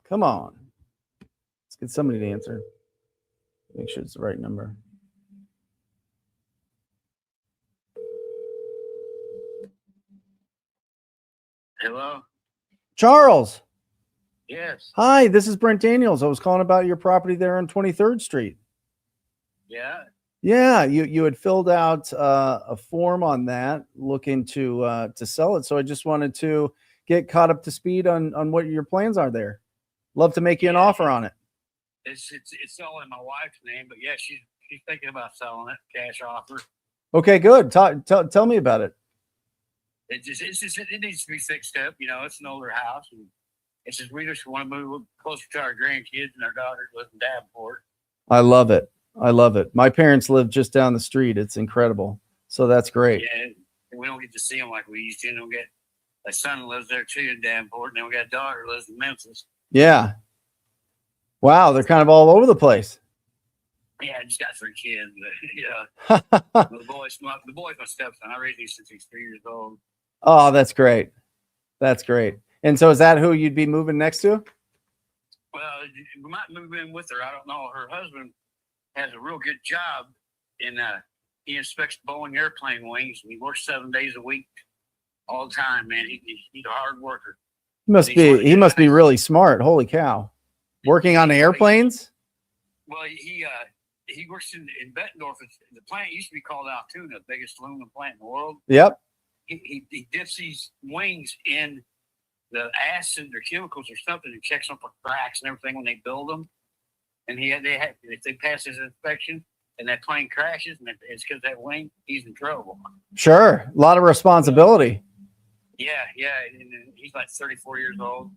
Come on. Let's get somebody to answer. Make sure it's the right number. Hello? Charles. Yes. Hi, this is Brent Daniels. I was calling about your property there on 23rd Street. Yeah. Yeah, you had filled out a form on that, looking to sell it. So I just wanted to get caught up to speed on what your plans are there. Love to make you an offer on it. It's all in my wife's name, but yeah, she's thinking about selling it, cash offer. Okay, good. Tell me about it. It needs to be fixed up. You know, it's an older house, and it's just we just want to move closer to our grandkids and our daughter live in Davenport. I love it. I love it. My parents live just down the street. It's incredible. So that's great. Yeah, and we don't get to see them like we used to. You know, we got a son lives there too in Davenport, and then we got a daughter who lives in Memphis. Yeah. Wow, they're kind of all over the place. Yeah, I just got 3 kids. But, yeah, the boy's my stepson. I raised him since he's 3 years old. Oh, that's great. That's great. And so is that who you'd be moving next to? Well, we might move in with her. I don't know. Her husband has a real good job in he inspects Boeing airplane wings, and he works 7 days a week all the time, man. He's a hard worker. He must be really smart. Holy cow. Working on the airplanes? Well, he works in Bettendorf. The plant used to be called Altoona, the biggest aluminum plant in the world. Yep. He dips these wings in the acid or chemicals or something and checks them for cracks and everything when they build them. And if they pass his inspection and that plane crashes and it's because that wing, he's in trouble. Sure. A lot of responsibility. Yeah. And he's like 34 years old.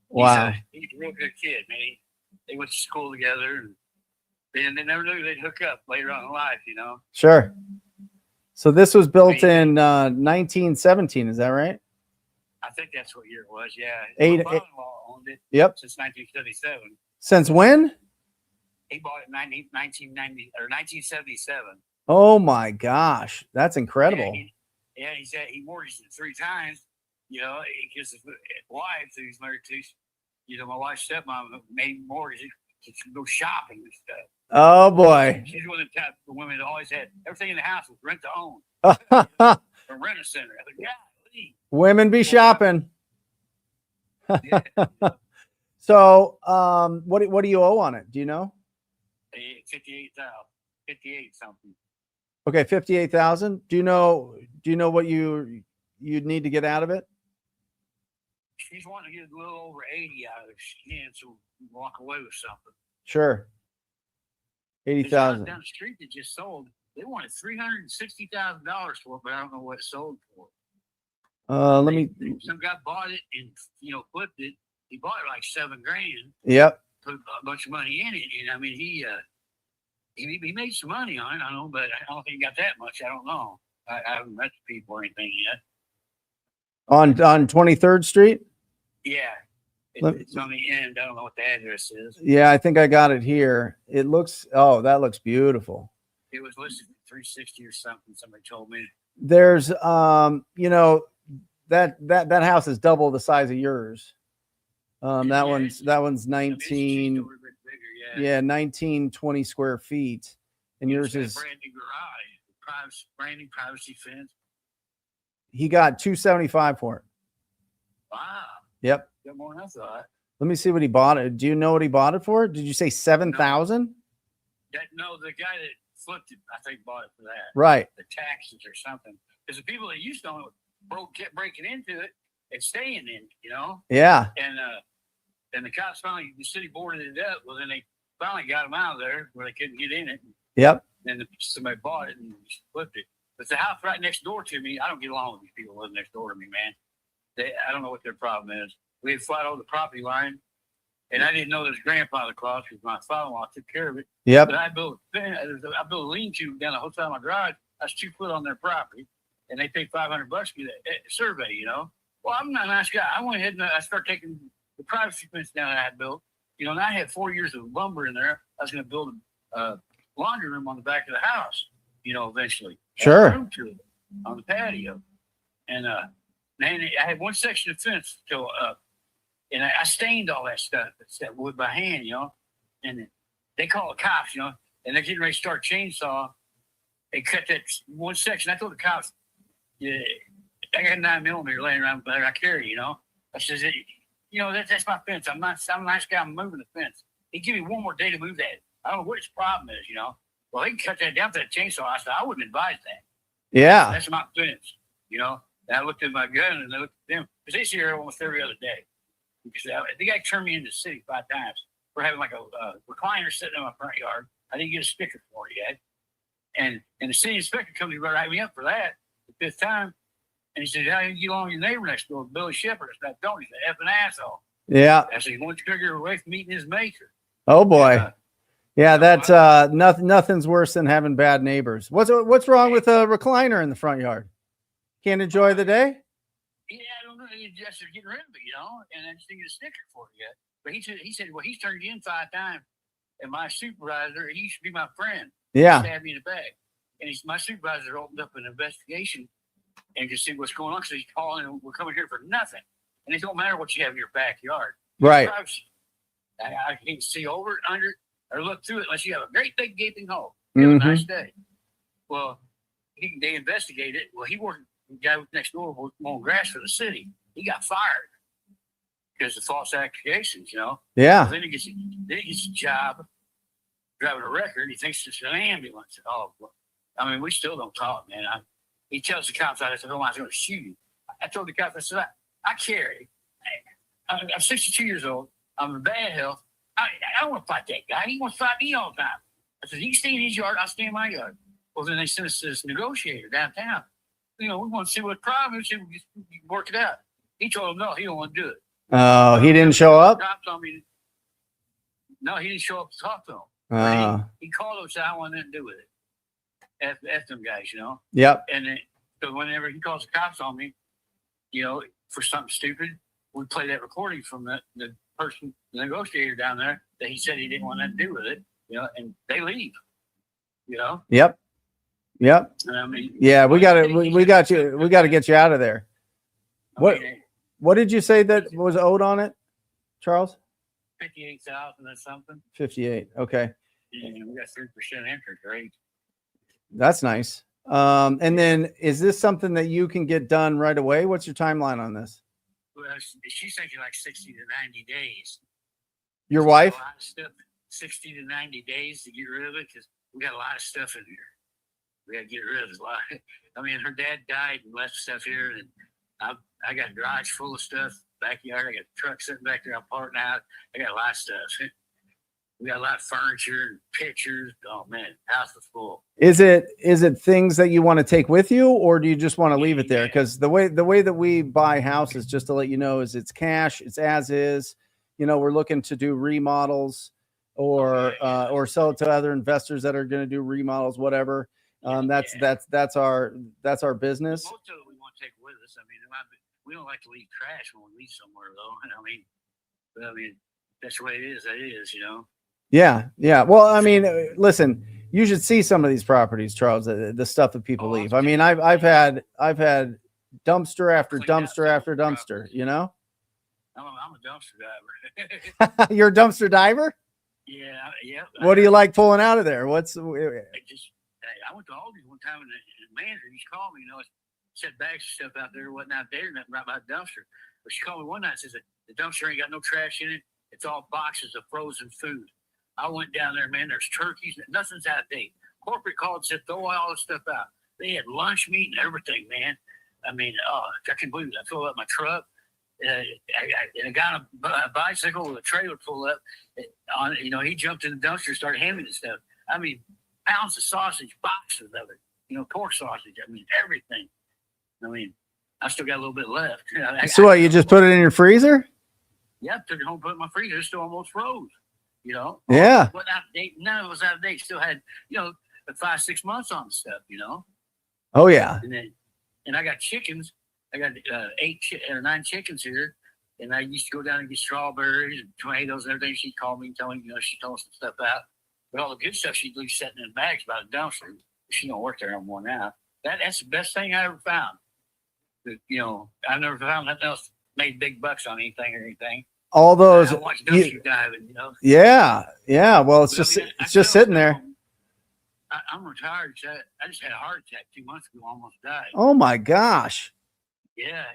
Wow. He's a real good kid, man. They went to school together, and they never knew they'd hook up later on in life, you know? Sure. So this was built in 1917, is that right? I think that's what year it was, yeah. My father-in-law owned it since 1977. Since when? He bought it in 1990 or 1977. Oh my gosh, that's incredible. Yeah, he said he mortgaged it 3 times, you know, because his wife who he's married to, you know, my wife's stepmom made mortgage to go shopping and stuff. Oh boy. She's one of the type of women that always had everything in the house was rent to own. Or rent a center. I thought, yeah. Women be shopping. So, what do you owe on it? Do you know? 58,000, 58 something. Okay, 58,000. Do you know what you'd need to get out of it? She's wanting to get a little over 80 out of it. She can, so we walk away with something. Sure. There's a house 80,000. down the street that just sold. They wanted $360,000 for it, but I don't know what it sold for. Some guy bought it and flipped it. He bought it like $7 grand. Yep. Put a bunch of money in it, and I mean he made some money on it. I know, but I don't think he got that much. I don't know. I haven't met the people or anything yet. On 23rd Street? Yeah. It's on the end. I don't know what the address is. Yeah, I think I got it here. That looks beautiful. It was listed at 360 or something. Somebody told me. There's that house is double the size of yours. That one's 19. Yeah, 1920 square feet, and yours is brand new garage, brand new privacy fence. He got 275 for it. Wow. Yep. Got more than I thought. Let me see what he bought it. Do you know what he bought it for? Did you say 7,000? No, the guy that flipped it, I think, bought it for that. Right. The taxes or something. Because the people that used to own it kept breaking into it and staying in, Yeah. And the cops finally, the city boarded it up. Well, then they finally got them out of there where they couldn't get in it. Yep. And somebody bought it and flipped it. But the house right next door to me, I don't get along with these people living next door to me, man. I don't know what their problem is. We had flat over the property line, and I didn't know there was grandfather clause because my father-in-law took care of it. Yep. But I built a lean-to down the whole side of my garage. That's 2 foot on their property, and they paid $500 to get a survey. Well, I'm not a nice guy. I went ahead and I started taking the privacy fence down that I had built. And I had 4 years of lumber in there. I was going to build a laundry room on the back of the house. Eventually. Sure. Room to it on the patio, and man, I had one section of fence till and I stained all that stuff. It's that wood by hand, and they call the cops, and they're getting ready to start chainsaw. They cut that one section. I told the cops, yeah, I got 9mm laying around, but I carry, I says, that's my fence. I'm a nice guy. I'm moving the fence. He give me one more day to move that. I don't know what his problem is, Well, they can cut that down to that chainsaw. I said, I wouldn't advise that. Yeah. That's my fence, And I looked at my gun and I looked at them because they see her almost every other day. Because the guy turned me into the city 5 times for having like a recliner sitting in my front yard. I didn't get a sticker for it yet. And the city inspector comes to write me up for that the 5th time. And he said, how do you get along with your neighbor next door, Billy Shepard? I said, don't. He's an effing asshole. Yeah. I said, he wants to trigger away from meeting his maker. Oh boy. Yeah, that's nothing's worse than having bad neighbors. What's wrong with a recliner in the front yard? Can't enjoy the day? Yeah, I don't know. He's just getting rid of it, and I just didn't get a sticker for it yet. But he said, well, he's turned you in 5 times. And my supervisor, he used to be my friend. Yeah. He stabbed me in the back. And my supervisor opened up an investigation and to see what's going on. So he's calling and we're coming here for nothing. And it don't matter what you have in your backyard. Right. I can't see over it, under it, or look through it unless you have a great big gaping hole. You have a nice day. Well, they investigated it. Well, the guy next door was mowing grass for the city. He got fired because of false accusations, Yeah. Well, then he gets a job driving a record. He thinks it's an ambulance. Oh, I mean, we still don't talk, man. He tells the cops, I said, oh, I was going to shoot you. I told the cops, I said, I carry. I'm 62 years old. I'm in bad health. I don't want to fight that guy. He wants to fight me all the time. I said, he can stay in his yard. I'll stay in my yard. Well, then they sent us to this negotiator downtown. We want to see what the problem is. See if we can work it out. He told him, no, he don't want to do it. Oh, he didn't show up? No, he didn't show up to talk to him. He called him and said, I want nothing to do with it. F them guys, Yep. And then, so whenever he calls the cops on me, for something stupid, we play that recording from the person, the negotiator down there, that he said he didn't want nothing to do with it, and they leave, Yep. Yep. And I mean, yeah, we got to get you out of there. What did you say that was owed on it, Charles? 58,000 or something. 58. Okay. And we got 3% interest rate. That's nice. And then is this something that you can get done right away? What's your timeline on this? Well, she's thinking like 60 to 90 days. Your She's got wife? a lot of stuff, 60 to 90 days to get rid of it because we got a lot of stuff in here. We got to get rid of a lot. I mean, her dad died and left stuff here, and I got a garage full of stuff, backyard. I got a truck sitting back there. I'm parking out. I got a lot of stuff. We got a lot of furniture and pictures. Oh man, house is full. Is it things that you want to take with you, or do you just want to leave it there? Yeah. Because the way that we buy houses, just to let you know, is it's cash, it's as is. You know, we're looking to do remodels or sell it to other investors that are going to do remodels, whatever. That's our business. Most of it we want to take with us. I mean, we don't like to leave trash when we leave somewhere, though. I mean, that's the way it is. That is, you know. Yeah. Well, I mean, listen, you should see some of these properties, Charles. The stuff that people leave. I mean, I've had dumpster after dumpster after dumpster. You know. I'm a dumpster diver. You're a dumpster diver? Yeah. What do you like pulling out of there? I went to Aldi's one time and the manager just called me, you know, said bags of stuff out there wasn't out there, nothing right by the dumpster. But she called me one night and says the dumpster ain't got no trash in it. It's all boxes of frozen food. I went down there, man. There's turkeys. Nothing's out of date. Corporate called and said throw all this stuff out. They had lunch meat and everything, man. I mean, I can't believe it. I filled up my truck. And a guy on a bicycle with a trailer pulled up. You know, he jumped in the dumpster and started handing me the stuff. I mean, pounds of sausage, boxes of it. You know, pork sausage. I mean, everything. I mean, I still got a little bit left. So what? You just put it in your freezer? Yeah, took it home, put it in my freezer. It still almost froze. You know. Yeah. Wasn't out of date. None of it was out of date. Still had 5-6 months on the stuff. You know. Oh yeah. And I got chickens. I got 8 or 9 chickens here, and I used to go down and get strawberries and tomatoes and everything. She'd call me and tell me, she told some stuff out. But all the good stuff she'd leave sitting in bags by the dumpster. She don't work there no more now. That's the best thing I ever found. I've never found nothing else made big bucks on anything or anything. All those. I watch dumpster diving, Yeah. Well, it's just sitting there. I'm retired. So I just had a heart attack 2 months ago. Almost died. Oh my gosh. Yeah,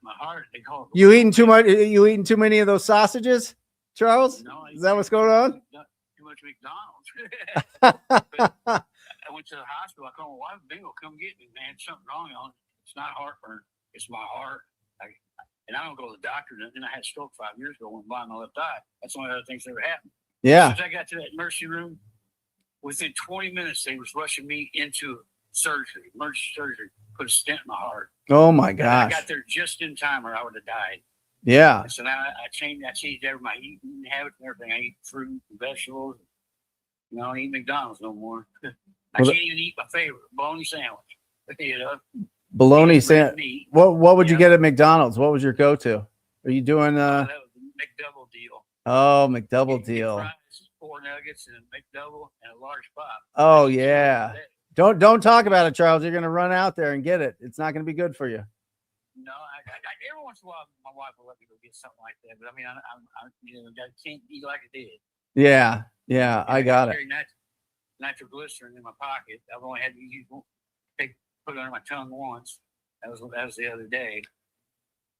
my heart. They call it. You eating too much? You eating too many of those sausages, Charles? No, is that what's going on? Too much McDonald's. But I went to the hospital. I called my wife. Bingo, come get me, man. Something wrong on it. It's not heartburn. It's my heart. And I don't go to the doctor. And I had a stroke 5 years ago when I blind my left eye. That's one of the other things that ever happened. Yeah. As soon as I got to that emergency room, within 20 minutes, they was rushing me into surgery, emergency surgery, put a stent in my heart. Oh my gosh. I got there just in time or I would have died. Yeah. And so now I changed my eating habits and everything. I eat fruit and vegetables. I don't eat McDonald's no more. I can't even eat my favorite bologna sandwich. Bologna sandwich. What would you get at McDonald's? What was your go-to? Are you doing that was a McDouble deal. Oh, McDouble deal. Fries, 4 nuggets and a McDouble and a large pop. Oh yeah. Don't talk about it, Charles. You're gonna run out there and get it. It's not gonna be good for you. No, I every once in a while my wife will let me go get something like that. But I mean, I can't eat like I did. Yeah, I got it. Nitroglycerin in my pocket. I've only had to put it under my tongue once. That was the other day.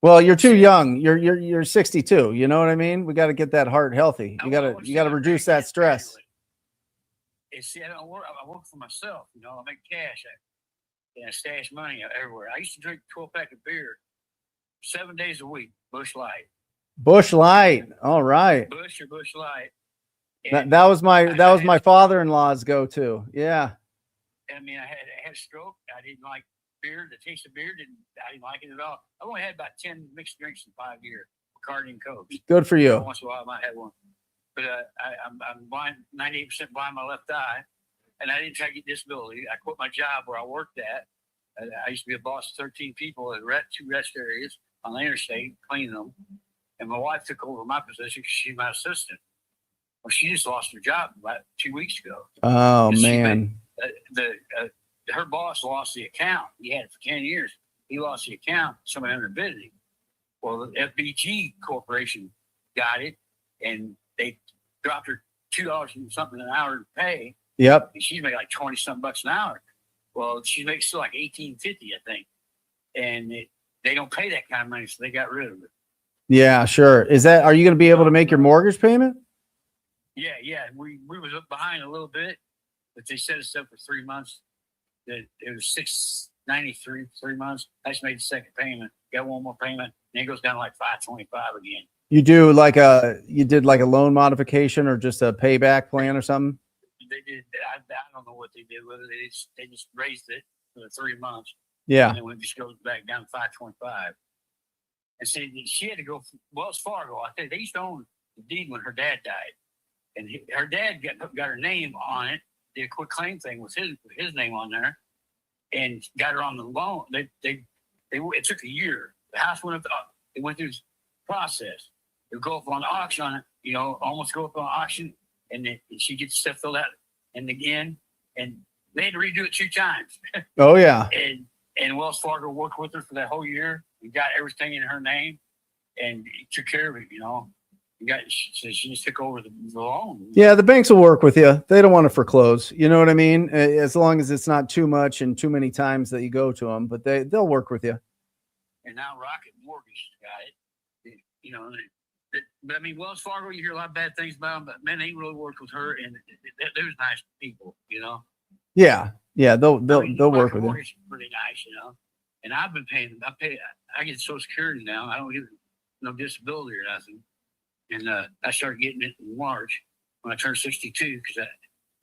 Well, you're too young. You're 62. You know what I mean? We got to get that heart healthy. You got to reduce that stress. See, I don't work. I work for myself. I make cash. I stash money everywhere. I used to drink 12-pack of beer 7 days a week. Bush Light. Bush Light. All right. Bush Light. That was my father-in-law's go-to. Yeah. I mean, I had a stroke. I didn't like beer. The taste of beer I didn't like it at all. I only had about 10 mixed drinks in 5 years. Bacardi and Coke. Good for you. Once in a while, I might have one. But I'm blind, 98% blind my left eye, and I didn't try to get disability. I quit my job where I worked at. I used to be a boss of 13 people at 2 rest areas on the interstate, cleaning them. And my wife took over my position because she's my assistant. Well, she just lost her job about 2 weeks ago. Oh, man. Her boss lost the account. He had it for 10 years. He lost the account. Somebody underbid it. Well, the FBG Corporation got it, and they dropped her $2 and something an hour to pay. Yep. And she's making like 20-something bucks an hour. Well, she makes still like $18.50, I think. And they don't pay that kind of money, so they got rid of it. Yeah, sure. Are you going to be able to make your mortgage payment? Yeah. We was up behind a little bit, but they set us up for 3 months. It was $693 3 months. I just made the second payment. Got one more payment, and it goes down to like $525 again. You did like a loan modification or just a payback plan or something? They did. I don't know what they did. Whether they just raised it for the 3 months. Yeah. And then it just goes back down to $525. And see, she had to go Wells Fargo. I think they used to own the deed when her dad died, and her dad got her name on it. Did a quick claim thing with his name on there, and got her on the loan. It took a year. The house went up. It went through this process. It would go up on the auction on it. Almost go up on auction, and she gets stuff filled out, and again, and they had to redo it 2 times. Oh yeah. And Wells Fargo worked with her for that whole year. We got everything in her name, and he took care of it. She just took over the loan. Yeah, the banks will work with you. They don't want to foreclose. You know what I mean? As long as it's not too much and too many times that you go to them, but they'll work with you. And now Rocket Mortgage got it. But I mean, Wells Fargo, you hear a lot of bad things about them, but man, they really worked with her, and they're nice people. Yeah, they'll work with you. Pretty nice, And I've been paying. I get Social Security now. I don't get no disability or nothing. And I started getting it in March when I turned 62 because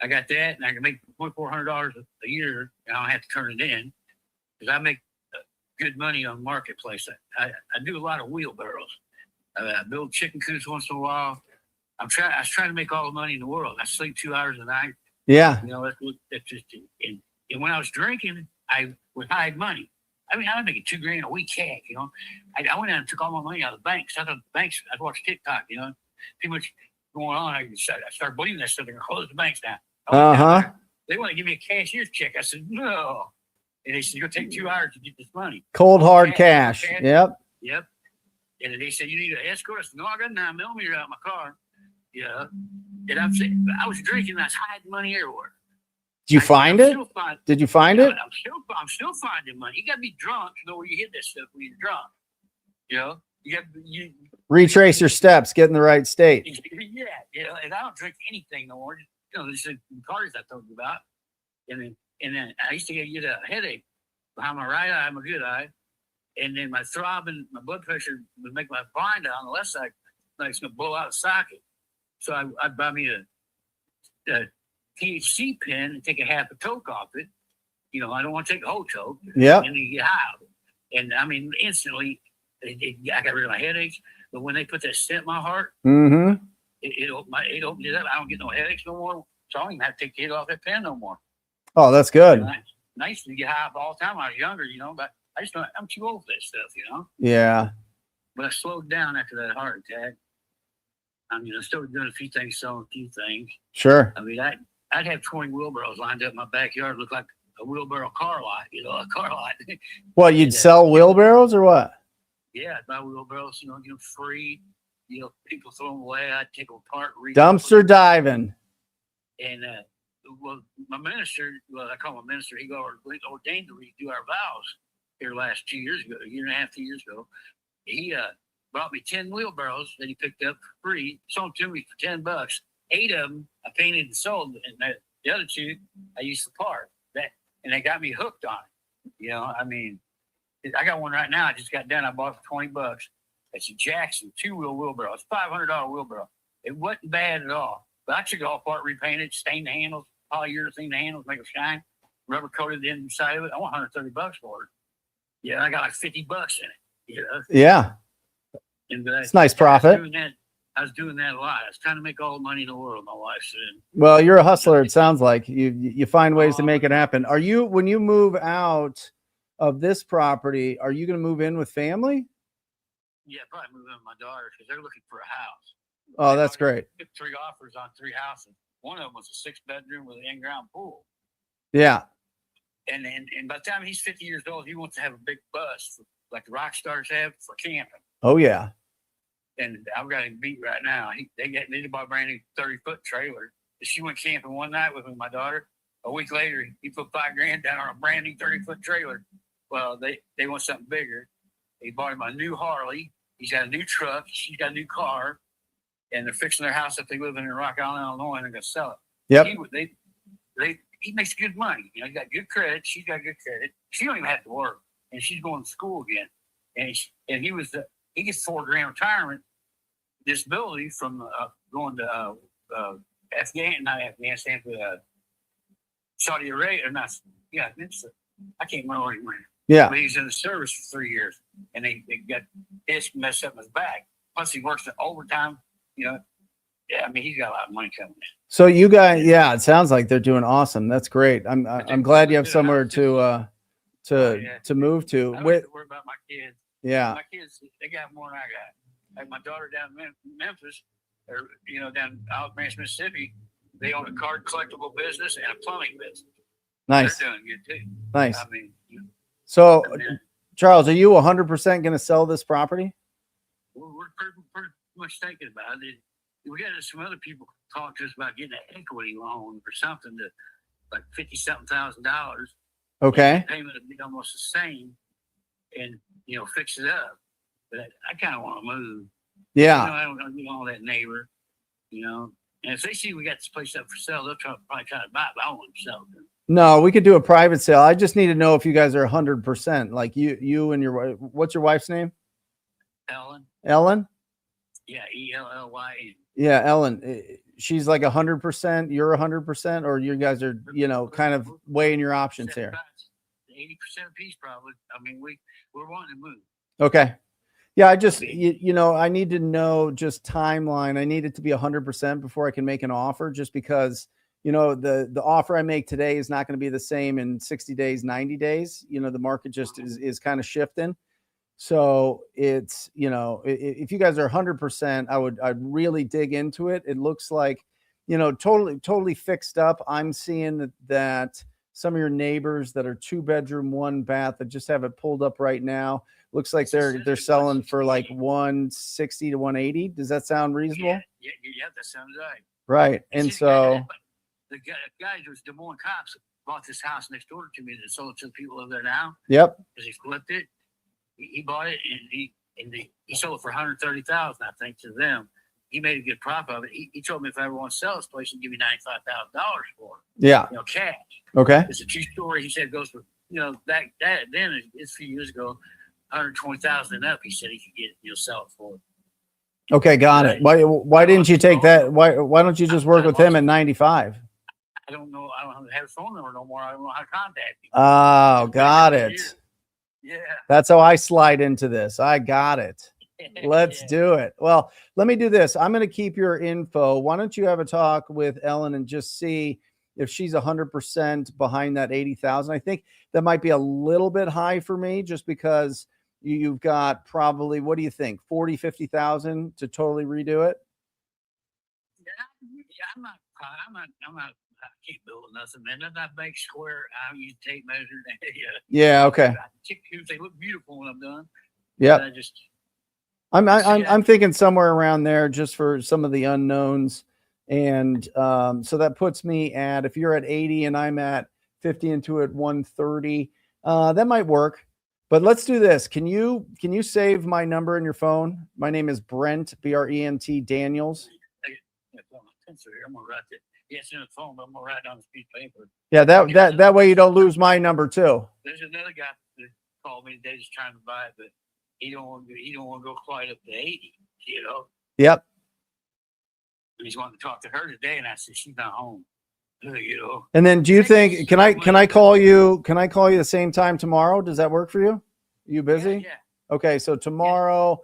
I got that, and I can make $2,400 a year, and I don't have to turn it in because I make good money on Marketplace. I do a lot of wheelbarrows. I build chicken coops once in a while. I was trying to make all the money in the world. I sleep 2 hours a night. Yeah. That's just and when I was drinking, I would hide money. I mean, I was making $2,000 a week cash. I went out and took all my money out of the banks. I thought the banks. I'd watch TikTok. Too much going on. I started believing that stuff. They're gonna close the banks down. They want to give me a cashier's check. I said no, and they said you're gonna take 2 hours to get this money. Cold hard cash. Yep. And they said you need an escort. I said no, I got a 9mm out of my car. Yeah. And I'm saying I was drinking. I was hiding money everywhere. Did you find it? Did you find it? I'm still finding money. You got to be drunk to know where you hid that stuff when you're drunk. You got retrace your steps, get in the right state. Yeah. And I don't drink anything no more. This is the cars I told you about. And then I used to get a headache behind my right eye, my good eye, and then my throb and my blood pressure would make my blind eye on the left side like it's gonna blow out the socket. So I'd buy me a THC pen and take a half a toke off it. I don't want to take a whole toke. Yeah. And then you get high. And I mean, instantly, I got rid of my headaches. But when they put that stent in my heart, it opened it up. I don't get no headaches no more. So I don't even have to take the head off that pen no more. Oh, that's good. I used to get high all the time when I was younger, but I just don't. I'm too old for that stuff, Yeah. But I slowed down after that heart attack. I mean, I started doing a few things, selling a few things. Sure. I mean, I'd have 20 wheelbarrows lined up in my backyard, look like a wheelbarrow car lot, a car lot. What, you'd sell wheelbarrows or what? Yeah, I'd buy wheelbarrows, get them free. People throw them away. I'd take them apart. Dumpster diving. And, my minister, I call him a minister, he got ordained to redo our vows here last 2 years ago, a year and a half, 2 years ago. He brought me 10 wheelbarrows that he picked up for free, sold them to me for $10. 8 of them I painted and sold, and the other 2 I used to park. And they got me hooked on it. I mean, I got one right now. I just got done. I bought it for $20. It's a Jackson 2-wheel wheelbarrow. It's $500 wheelbarrow. It wasn't bad at all. But I took it all apart, repainted, stained the handles, polyurethane the handles, make them shine, rubber coated the inside of it. I want $130 for it. Yeah, I got like $50 in it. Yeah. And it's nice profit. I was doing that a lot. I was trying to make all the money in the world. My wife said. Well, you're a hustler. It sounds like you find ways to make it happen. Are you, when you move out of this property, are you going to move in with family? Yeah, probably move in with my daughter because they're looking for a house. Oh, that's great. 3 offers on 3 houses. One of them was a 6-bedroom with an in-ground pool. Yeah. And by the time he's 50 years old, he wants to have a big bus like the rock stars have for camping. Oh yeah. And I've got him beat right now. They bought a brand new 30-foot trailer. She went camping one night with my daughter. A week later, he put $5,000 down on a brand new 30-foot trailer. Well, they want something bigger. He bought him a new Harley. He's got a new truck. She's got a new car, and they're fixing their house that they live in Rock Island, Illinois, and they're gonna sell it. Yep. He makes good money. You know, he got good credit. She's got good credit. She don't even have to work, and she's going to school again. And he gets $4,000 retirement disability from going to Afghanistan for Saudi Arabia, or not? Yeah, I can't remember where he went. Yeah. But he's in the service for 3 years, and they got this messed up in his back. Plus, he works at overtime. You know, yeah. I mean, he's got a lot of money coming in. So you guys, yeah, it sounds like they're doing awesome. That's great. I'm glad you have somewhere to move to. I don't have to worry about my kids. Yeah. My kids, they got more than I got. Like my daughter down in Memphis, or down Olive Branch, Mississippi, they own a card collectible business and a plumbing business. Nice. They're doing good too. Nice. I mean, so Charles, are you 100% going to sell this property? we're pretty much thinking about it. We got some other people talk to us about getting an equity loan or something to like $50-something thousand. Okay. The payment would be almost the same, and fix it up. But I kind of want to move. Yeah. I don't want to get all that neighbor. And if they see we got this place up for sale, they'll probably try to buy it. But I don't want to sell it. No, we could do a private sale. I just need to know if you guys are 100%. Like you and your wife. What's your wife's name? Ellen. Ellen. Yeah, ELLYN. Yeah, Ellen. She's like 100%. You're 100%, or you guys are kind of weighing your options here. 80% apiece, probably. I mean, we're wanting to move. Okay. Yeah, I just I need to know just timeline. I need it to be 100% before I can make an offer, just because the offer I make today is not going to be the same in 60 days, 90 days. The market just is kind of shifting. So it's, if you guys are 100%, I'd really dig into it. It looks like, totally fixed up. I'm seeing that some of your neighbors that are 2-bedroom, 1-bath that just have it pulled up right now, looks like they're selling for like 160 to 180. Does that sound reasonable? Yeah, that sounds right. Right. And so the guy who's Des Moines cops bought this house next door to me that sold it to the people over there now. Yep. Because he flipped it. He bought it and he sold it for $130,000, I think, to them. He made a good profit of it. He told me if I ever want to sell this place, he'd give me $95,000 for it. Yeah. Cash. Okay. It's a true story. He said it goes for that then it's a few years ago, $120,000 and up. He said he could get sell it for. Okay, got it. Why didn't you take that? Why don't you just work with him at 95? I don't know. I don't have his phone number no more. I don't know how to contact him. Oh, got it. Yeah. That's how I slide into this. I got it. Let's do it. Well, let me do this. I'm going to keep your info. Why don't you have a talk with Ellen and just see if she's 100% behind that 80,000. I think that might be a little bit high for me, just because you've got probably, what do you think? 40, 50,000 to totally redo it. Yeah. I'm not, I can't build nothing, man. That's not big square. I use tape measure. Yeah. Okay. They look beautiful when I'm done. Yeah. I'm thinking somewhere around there, just for some of the unknowns. And so that puts me at, if you're at 80 and I'm at 50 into it 130, that might work. But let's do this. Can you save my number in your phone? My name is Brent, Brent Daniels. I'm gonna write it. Yes, in the phone, but I'm gonna write down this piece of paper. Yeah, that way you don't lose my number too. There's another guy that called me today, just trying to buy it, but he don't want to go quite up to 80. Yep. And he's wanting to talk to her today, and I said she's not home. And then, do you think can I call you? Can I call you the same time tomorrow? Does that work for you? Are you busy? Yeah. Okay, so tomorrow,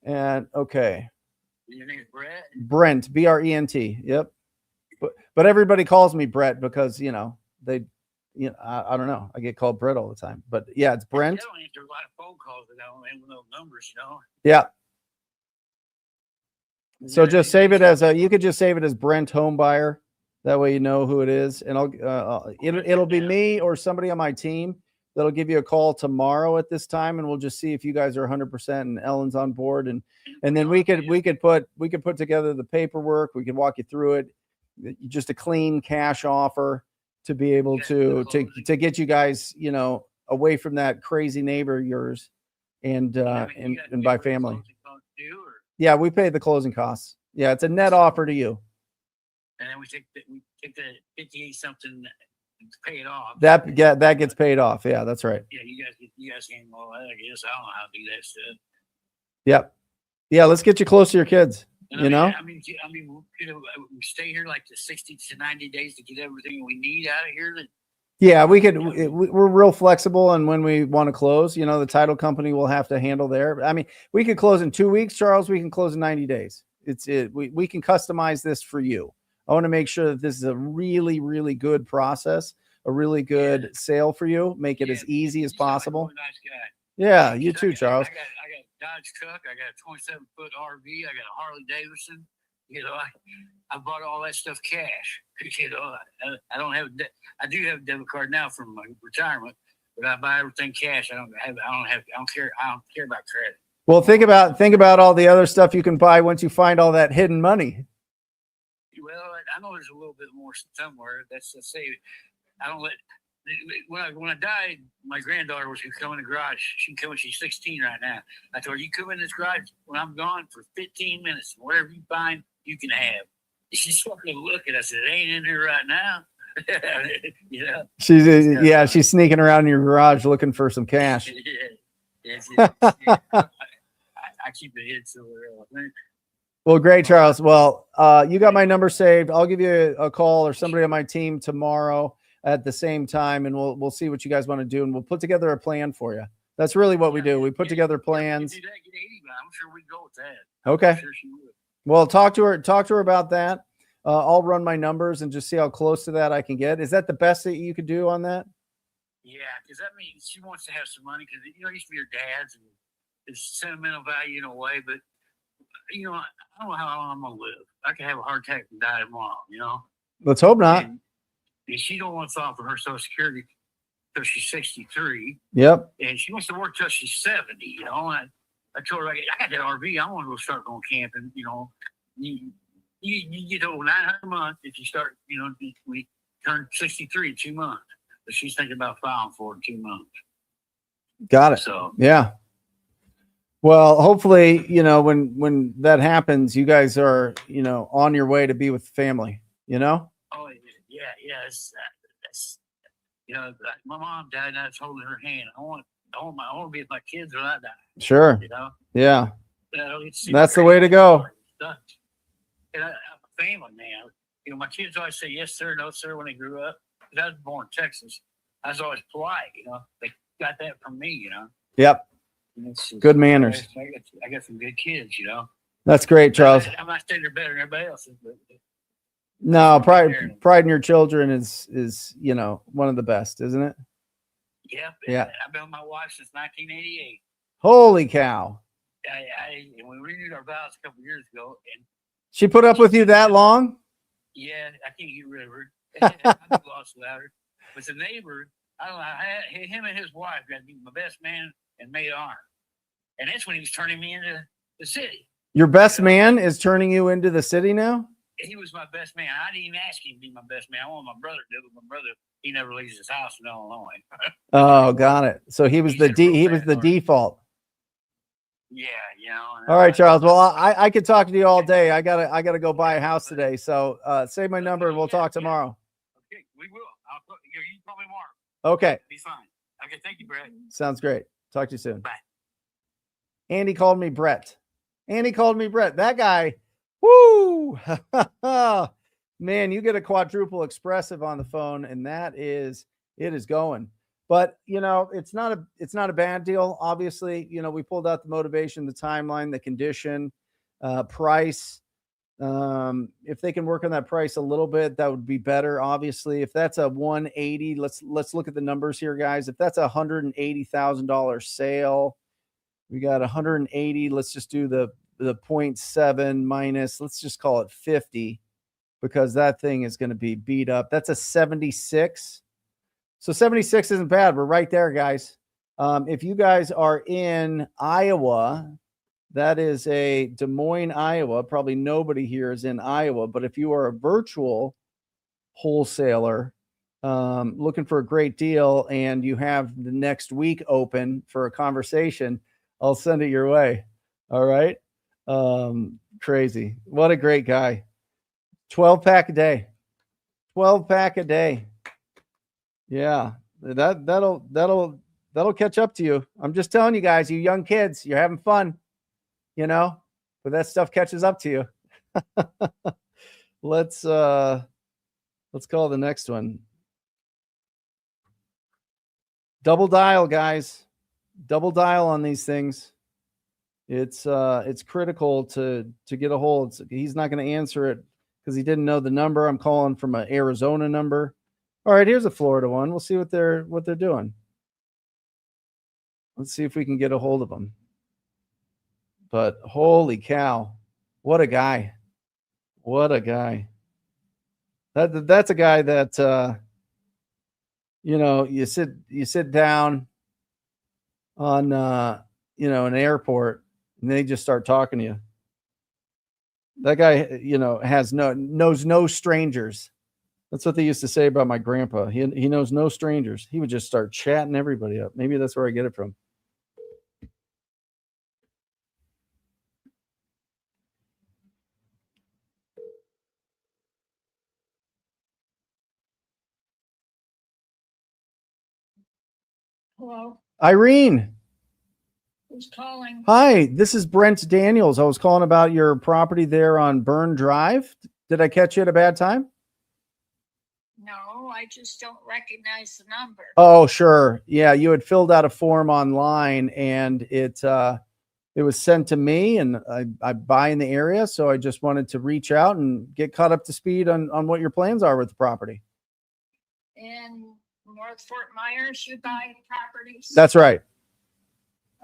and okay. Your name is Brett? Brent, Brent. Yep. But everybody calls me Brett because I don't know. I get called Brett all the time. But yeah, it's Brent. I don't answer a lot of phone calls that I don't have no numbers, Yeah. So just save it as you could just save it as Brent Home Buyer. That way you know who it is, and it'll be me or somebody on my team that'll give you a call tomorrow at this time, and we'll just see if you guys are 100% and Ellen's on board, and then we could put together the paperwork. We could walk you through it, just a clean cash offer to be able to get you guys away from that crazy neighbor of yours and by family. do, or Yeah, we pay the closing costs. Yeah, it's a net offer to you. and then we take the 58 something to pay it off. That gets paid off. Yeah, that's right. Yeah, you guys can. Well, I guess I don't know how to do that stuff. Yep. Yeah, let's get you close to your kids. And you know? I mean, we stay here like the 60 to 90 days to get everything we need out of here. Yeah, we could. We're real flexible, and when we want to close, the title company will have to handle their. I mean, we could close in 2 weeks, Charles. We can close in 90 days. We can customize this for you. I want to make sure that this is a really, really good process, a really good sale for you. Make it as easy as possible. Like a nice guy. Yeah, you too, Charles. I got a Dodge truck. I got a 27-foot RV. I got a Harley Davidson. I bought all that stuff cash. I don't have. I do have a debit card now from my retirement, but I buy everything cash. I don't care about credit. Well, think about all the other stuff you can buy once you find all that hidden money. Well, I know there's a little bit more somewhere. That's to say, I don't let. When I died, my granddaughter was going to come in the garage. She can come when she's 16 right now. I told her, you come in this garage when I'm gone for 15 minutes. Whatever you find, you can have. She's fucking looking. I said, it ain't in here right now. She's sneaking around in your garage looking for some cash. I keep it hid so well. Well, great, Charles. Well, you got my number saved. I'll give you a call or somebody on my team tomorrow at the same time, and we'll see what you guys want to do, and we'll put together a plan for you. That's really what we do. We put together plans. I'm sure we'd go with that. Okay. I'm sure she would. Well, talk to her about that. I'll run my numbers and just see how close to that I can get. Is that the best that you could do on that? Yeah, because that means she wants to have some money because it used to be her dad's and it's sentimental value in a way, but I don't know how long I'm gonna live. I could have a heart attack and die tomorrow. Let's hope not. And she don't want to file for her Social Security till she's 63. Yep. And she wants to work till she's 70. I told her I got that RV. I want to go start going camping. You get over 900 a month if you start. We turn 63 in 2 months. But she's thinking about filing for it in 2 months. Got it. So yeah. Well, hopefully, when that happens, you guys are, on your way to be with family. Oh yeah. That's my mom died, and I was holding her hand. I want to be with my kids when I die. Sure. Yeah. That's the way to go. And I'm a family man. My kids always say yes sir, no sir when they grew up. Because I was born in Texas, I was always polite. They got that from me. Yep. Good manners. I got some good kids. That's great, Charles. I'm not saying they're better than everybody else. No, pride in your children is one of the best, isn't it? Yep. Yeah. I've been with my wife since 1988. Holy cow! And we renewed our vows a couple years ago, and she put up with you that long? Yeah, I can't get rid of her. I lost without her. But the neighbor, I don't know, him and his wife got to be my best man and maid of honor. And that's when he was turning me into the city. Your best man is turning you into the city now? He was my best man. I didn't even ask him to be my best man. I wanted my brother to do it. My brother, he never leaves his house in Illinois. Oh, got it. So he was the default. Yeah, All right, Charles. Well, I could talk to you all day. I gotta go buy a house today. So save my number and we'll talk tomorrow. Okay, we will. You can call me tomorrow. Okay. Be fine. Okay, thank you, Brett. Sounds great. Talk to you soon. Bye. Andy called me Brett. That guy. Woo! Man, you get a quadruple expressive on the phone, and it is going. But it's not a bad deal. Obviously, we pulled out the motivation, the timeline, the condition, price. If they can work on that price a little bit, that would be better. Obviously, if that's a 180, let's look at the numbers here, guys. If that's $180,000 sale, we got 180. Let's just do the 0.7 minus, let's just call it 50, because that thing is going to be beat up. That's a 76. So 76 isn't bad. We're right there, guys. If you guys are in Iowa, that is a Des Moines, Iowa. Probably nobody here is in Iowa, but if you are a virtual wholesaler looking for a great deal and you have the next week open for a conversation, I'll send it your way. All right. Crazy. What a great guy. 12 pack a day. 12 pack a day. Yeah. That'll catch up to you. I'm just telling you guys, you young kids, you're having fun, but that stuff catches up to you. Let's call the next one. Double dial, guys. Double dial on these things. It's critical to get a hold. He's not going to answer it because he didn't know the number. I'm calling from an Arizona number. All right, here's a Florida one. We'll see what they're doing. Let's see if we can get a hold of them. But holy cow, what a guy! What a guy! That's a guy that you sit down on an airport and they just start talking to you. That guy, knows no strangers. That's what they used to say about my grandpa. He knows no strangers. He would just start chatting everybody up. Maybe that's where I get it from. Hello, Irene. who's calling? Hi, this is Brent Daniels. I was calling about your property there on Burn Drive. Did I catch you at a bad time? No, I just don't recognize the number. Oh, sure. Yeah, you had filled out a form online and it was sent to me, and I buy in the area, so I just wanted to reach out and get caught up to speed on what your plans are with the property. In North Fort Myers, you buy properties? That's right.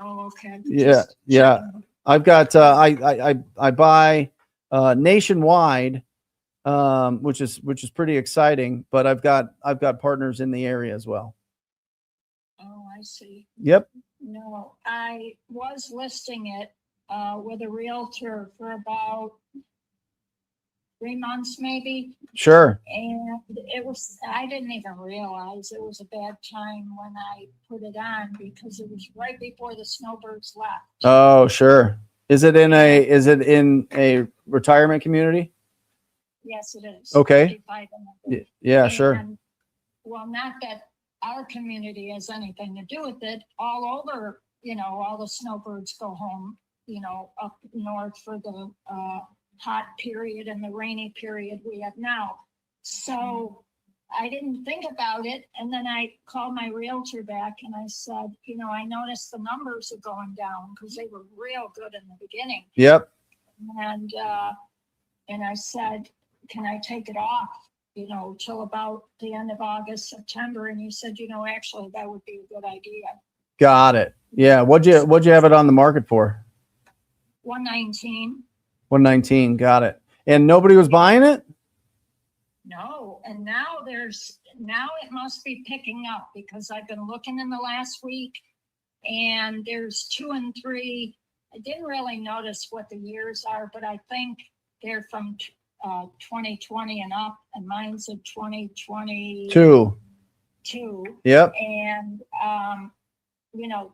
Oh, okay. Yeah, yeah. I've got I buy nationwide, which is pretty exciting, but I've got partners in the area as well. Oh, I see. Yep. No, I was listing it with a realtor for about 3 months, maybe. Sure. And I didn't even realize it was a bad time when I put it on because it was right before the snowbirds left. Oh, sure. Is it in a retirement community? Yes, it is. Okay. 55 and up. Yeah, sure. And, well, not that our community has anything to do with it. All over, all the snowbirds go home, up north for the hot period and the rainy period we have now. So I didn't think about it. And then I called my realtor back and I said, I noticed the numbers are going down because they were real good in the beginning. Yep. And I said, can I take it off, till about the end of August, September? And he said, actually, that would be a good idea. Got it. Yeah. What'd you have it on the market for? 119. 119. Got it. And nobody was buying it? No. And now it must be picking up because I've been looking in the last week and there's 2 and 3. I didn't really notice what the years are, but I think they're from 2020 and up, and mine's a 2022. Yep. And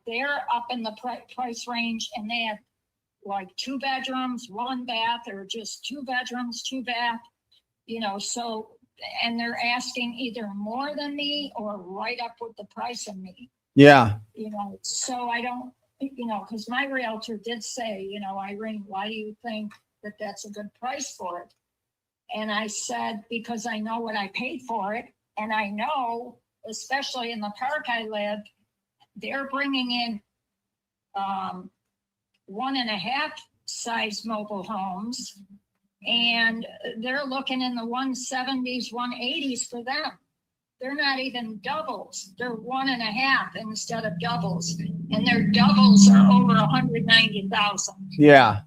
they're up in the price range, and they have like 2 bedrooms, 1 bath, or just 2 bedrooms, 2 bath. So, and they're asking either more than me or right up with the price of me. Yeah. So I don't, because my realtor did say, Irene, why do you think that that's a good price for it? And I said, because I know what I paid for it. And I know, especially in the park I live, they're bringing in 1.5 size mobile homes. And they're looking in the 170s, 180s for them. They're not even doubles. They're 1.5 instead of doubles. And their doubles are over 190,000. Yeah.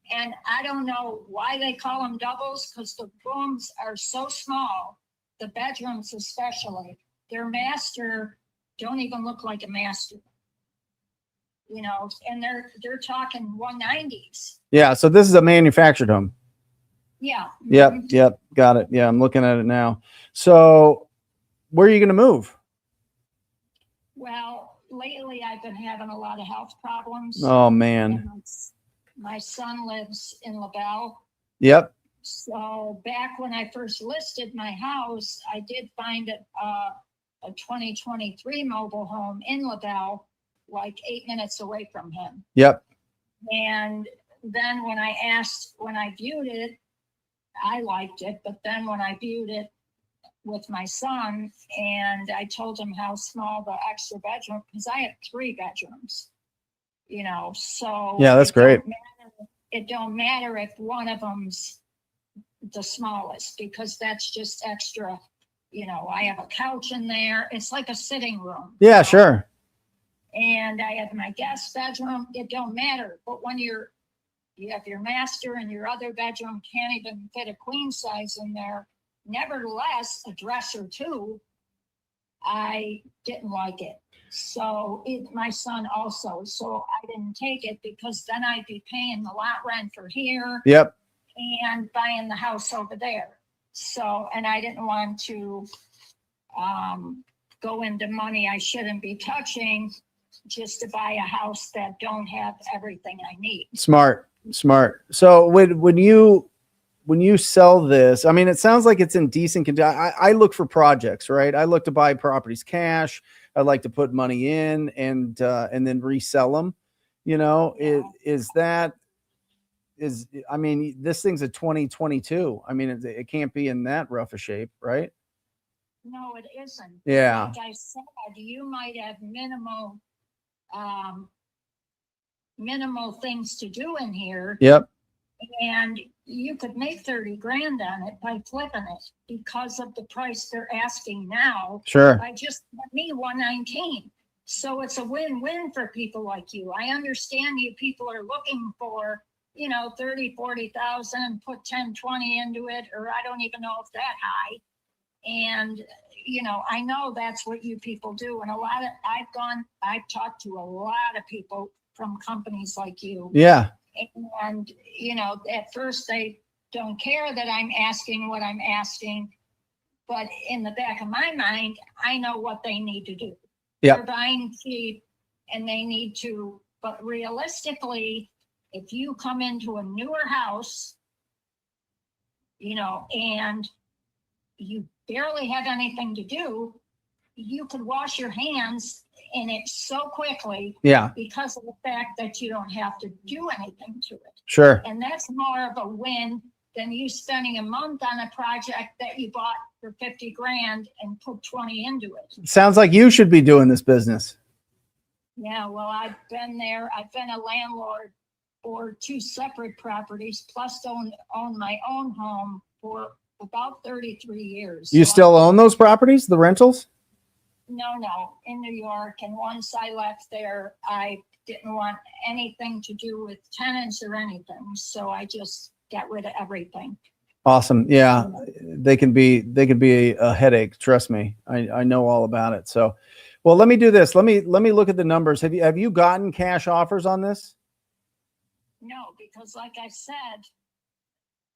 And I don't know why they call them doubles, because the rooms are so small, the bedrooms especially. Their master don't even look like a master. And they're talking 190s. Yeah. So this is a manufactured home. Yeah. Yep. Yep. Got it. Yeah. I'm looking at it now. So where are you going to move? Well, lately I've been having a lot of health problems. Oh man. my son lives in LaBelle. Yep. So back when I first listed my house, I did find a 2023 mobile home in LaBelle, like 8 minutes away from him. Yep. And then when I viewed it, I liked it. But then when I viewed it with my son and I told him how small the extra bedroom, because I have 3 bedrooms, you know, so. Yeah, that's great. It don't matter if one of them's the smallest, because that's just extra. You know, I have a couch in there. It's like a sitting room. Yeah, you know? sure. And I have my guest bedroom. It don't matter. But when you have your master and your other bedroom can't even fit a queen size in there, nevertheless, a dresser too, I didn't like it. So my son also. So I didn't take it, because then I'd be paying the lot rent for here. Yep. And buying the house over there. So, and I didn't want to go into money I shouldn't be touching just to buy a house that don't have everything I need. Smart. So when you sell this, I mean, it sounds like it's in decent condition. I look for projects, right? I look to buy properties cash. I like to put money in and then resell them. You know, Yeah. I mean, this thing's a 2022. I mean, it can't be in that rough a shape, right? No, it isn't. Yeah. Like I said, you might have minimal things to do in here. Yep. And you could make 30 grand on it by flipping it, because of the price they're asking now. Sure. I just got me 119. So it's a win-win for people like you. I understand you people are looking for, you know, 30, 40,000, put 10, 20 into it, or I don't even know if that high. And, you know, I know that's what you people do. And I've talked to a lot of people from companies like you. Yeah. And, you know, at first they don't care that I'm asking what I'm asking. But in the back of my mind, I know what they need to do. Yep. They're buying cheap and they need to, but realistically, if you come into a newer house, you know, and you barely have anything to do, you could wash your hands in it so quickly. Yeah. Because of the fact that you don't have to do anything to it. Sure. And that's more of a win than you spending a month on a project that you bought for 50 grand and put 20 into it. Sounds like you should be doing this business. Yeah, well, I've been there. I've been a landlord for 2 separate properties, plus own my own home for about 33 years. You still own those properties, the rentals? No, in New York. And once I left there, I didn't want anything to do with tenants or anything. So I just got rid of everything. Awesome. Yeah. They can be a headache. Trust me. I know all about it. So, well, let me do this. Let me look at the numbers. Have you gotten cash offers on this? No, because like I said,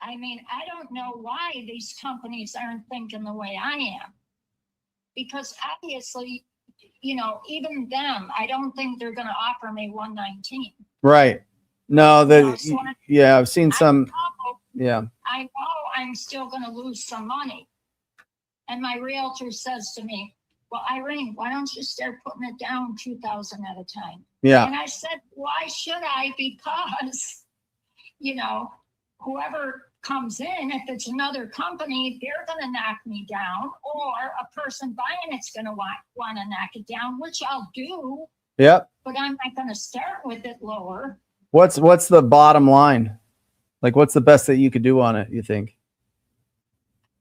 I mean, I don't know why these companies aren't thinking the way I am. Because obviously, you know, even them, I don't think they're going to offer me 119. Right. No, yeah, I've seen some. Yeah. I know I'm still going to lose some money. And my realtor says to me, well, Irene, why don't you start putting it down 2,000 at a time? Yeah. And I said, why should I? Because, you know, whoever comes in, if it's another company, they're going to knock me down, or a person buying it's going to want to knock it down, which I'll do. Yep. But I'm not going to start with it lower. What's the bottom line? Like, what's the best that you could do on it, you think?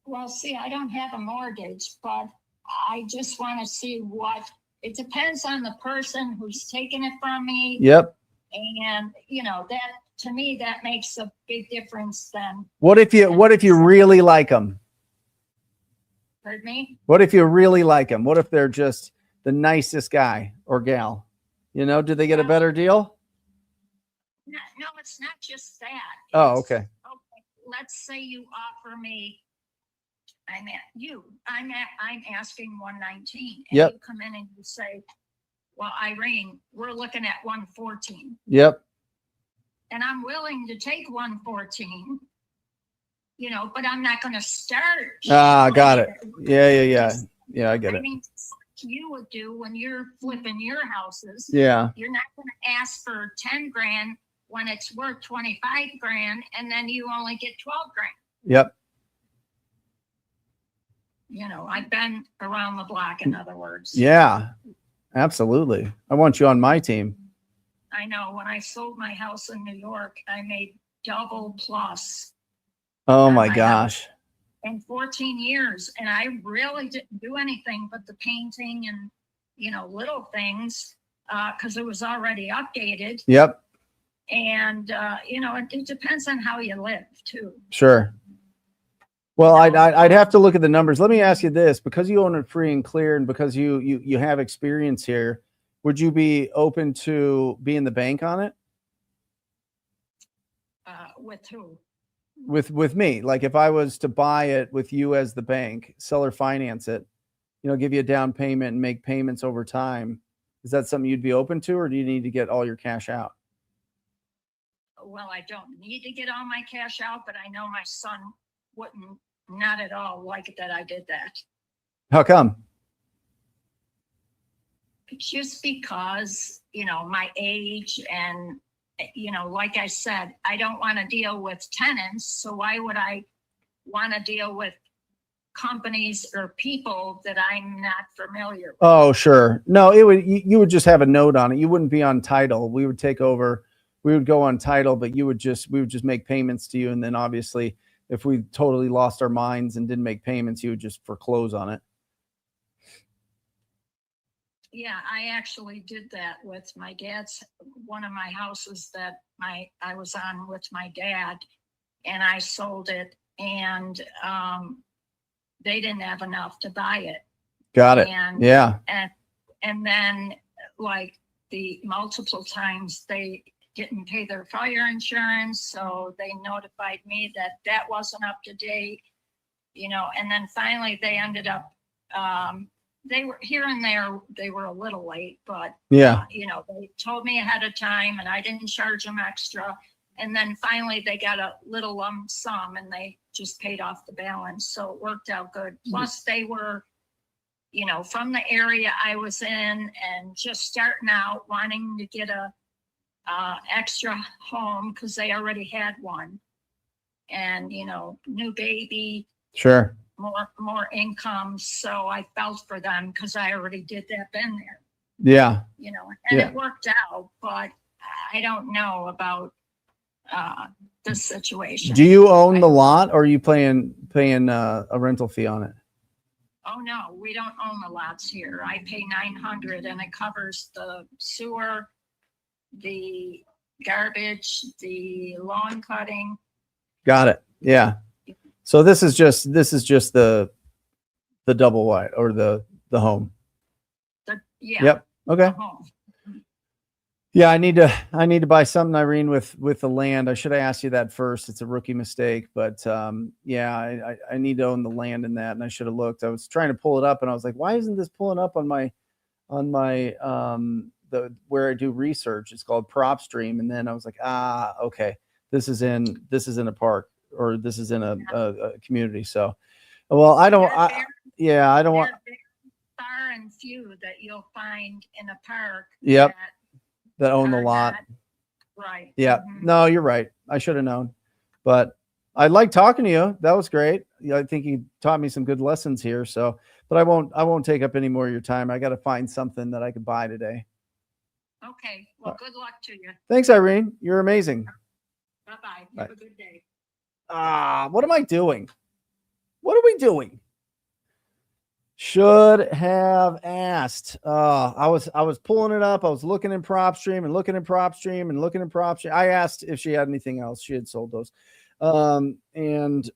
Well, see, I don't have a mortgage, but I just want to see it depends on the person who's taking it from me. Yep. And, you know, that to me, that makes a big difference then. What if you really like them? Pardon me? What if you really like them? What if they're just the nicest guy or gal? You know, do they get a better deal? No, it's not just that. Oh, okay. Let's say you offer me, I'm asking 119. And Yep. you come in and you say, well, Irene, we're looking at 114. Yep. and I'm willing to take 114, you know, but I'm not going to start. Got it. Yeah, I get I it. mean, you would do when you're flipping your houses. Yeah. You're not going to ask for 10 grand when it's worth 25 grand, and then you only get 12 grand. Yep. You know, I've been around the block, in other words. Yeah, absolutely. I want you on my team. I know when I sold my house in New York, I made double plus Oh my gosh. in 14 years. And I really didn't do anything but the painting and, you know, little things, because it was already updated. Yep. And, you know, it depends on how you live too. Sure. Well, I'd have to look at the numbers. Let me ask you this, because you own it free and clear, and because you have experience here, would you be open to being the bank on it? With who? With me. Like if I was to buy it with you as the bank, seller finance it, you know, give you a down payment and make payments over time. Is that something you'd be open to, or do you need to get all your cash out? Well, I don't need to get all my cash out, but I know my son wouldn't not at all like it that I did that. How come? Just because, you know, my age and, you know, like I said, I don't want to deal with tenants. So why would I want to deal with companies or people that I'm not familiar with? Oh, sure. No, you would just have a note on it. You wouldn't be on title. We would take over. We would go on title, but we would just make payments to you. And then obviously if we totally lost our minds and didn't make payments, you would just foreclose on it. Yeah, I actually did that with my dad's, one of my houses that I was on with my dad, and I sold it, and they didn't have enough to buy it. Got it. And, yeah. And then like the multiple times they didn't pay their fire insurance, so they notified me that that wasn't up to date, you know, and then finally they ended up, they were here and there, they were a little late, but yeah, you know, they told me ahead of time and I didn't charge them extra. And then finally they got a little lump sum and they just paid off the balance. So it worked out good. Plus they were, you know, from the area I was in and just starting out wanting to get a extra home because they already had one, and you know, new baby, sure, more income. So I felt for them because I already did that, been there. Yeah, you know, and it worked out. But I don't know about this situation. Do you own the lot, or are you paying a rental fee on it? Oh no, we don't own the lots here. I pay $900 and it covers the sewer, the garbage, the lawn cutting. Got it. Yeah. So this is just the double wide or the home. Yeah. Yep. Okay. Yeah, I need to buy something, Irene, with the land. I should have asked you that first. It's a rookie mistake, but yeah, I need to own the land in that, and I should have looked. I was trying to pull it up, and I was like, why isn't this pulling up on my the where I do research? It's called PropStream, and then I was like, okay, this is in a park, or this is in a community. So, well, I don't want. Far and few that you'll find in a park. Yep. That own the lot. Right. Yeah. Mm-hmm. No, you're right. I should have known, but I like talking to you. That was great. I think you taught me some good lessons here. So, but I won't take up any more of your time. I got to find something that I could buy today. Okay. Well, good luck to you. Thanks, Irene. You're amazing. Bye-bye. Have a good day. What am I doing? What are we doing? Should have asked. I was pulling it up. I was looking in PropStream and looking in PropStream and looking in PropStream. I asked if she had anything else. She had sold those. And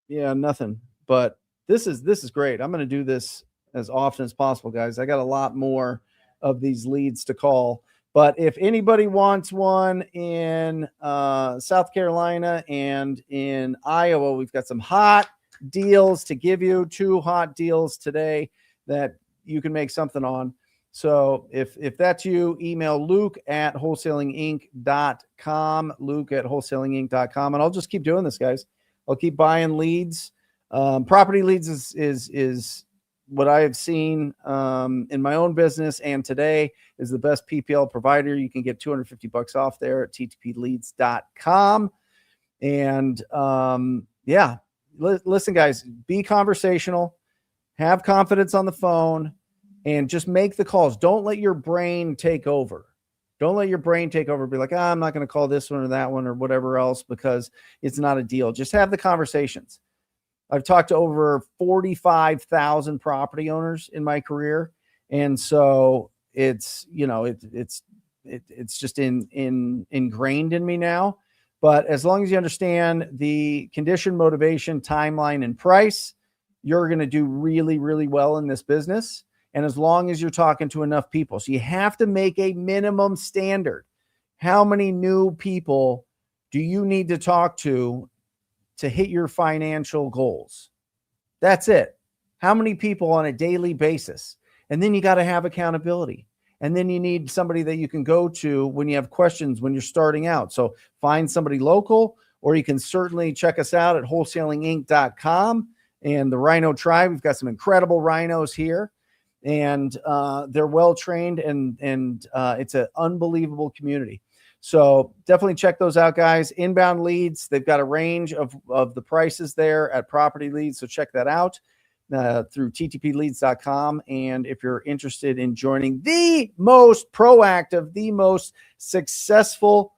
yeah, nothing. But this is great. I'm going to do this as often as possible, guys. I got a lot more of these leads to call. But if anybody wants one in South Carolina and in Iowa, we've got some hot deals to give you. 2 hot deals today that you can make something on. So if that's you, email Luke at wholesalinginc.com, Luke at wholesalinginc.com. And I'll just keep doing this, guys. I'll keep buying leads. Property leads is what I have seen in my own business, and today is the best PPL provider. You can get $250 off there at ttpleads.com. And yeah, listen, guys, be conversational, have confidence on the phone, and just make the calls. Don't let your brain take over. Don't let your brain take over. Be like, I'm not going to call this one or that one or whatever else because it's not a deal. Just have the conversations. I've talked to over 45,000 property owners in my career. And so it's, you know, it's just ingrained in me now. But as long as you understand the condition, motivation, timeline, and price, you're going to do really, really well in this business. And as long as you're talking to enough people, so you have to make a minimum standard. How many new people do you need to talk to hit your financial goals? That's it. How many people on a daily basis? And then you got to have accountability. And then you need somebody that you can go to when you have questions, when you're starting out. So find somebody local, or you can certainly check us out at wholesalinginc.com and the Rhino Tribe. We've got some incredible rhinos here, and they're well-trained, and it's an unbelievable community. So definitely check those out, guys. Inbound leads, they've got a range of the prices there at property leads. So check that out through ttpleads.com. And if you're interested in joining the most proactive, the most successful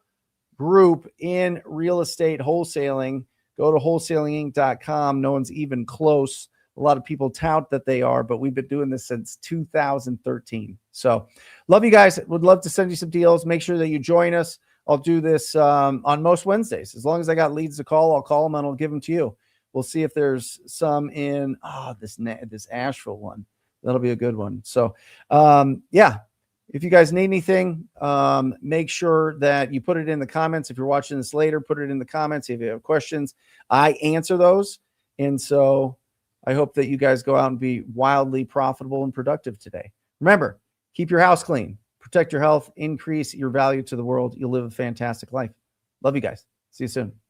group in real estate wholesaling, go to wholesalinginc.com. No one's even close. A lot of people tout that they are, but we've been doing this since 2013. So love you guys. Would love to send you some deals. Make sure that you join us. I'll do this on most Wednesdays. As long as I got leads to call, I'll call them and I'll give them to you. We'll see if there's some in this Asheville one. That'll be a good one. So yeah, if you guys need anything, make sure that you put it in the comments. If you're watching this later, put it in the comments. If you have questions, I answer those. And so I hope that you guys go out and be wildly profitable and productive today. Remember, keep your house clean, protect your health, increase your value to the world. You'll live a fantastic life. Love you guys. See you soon.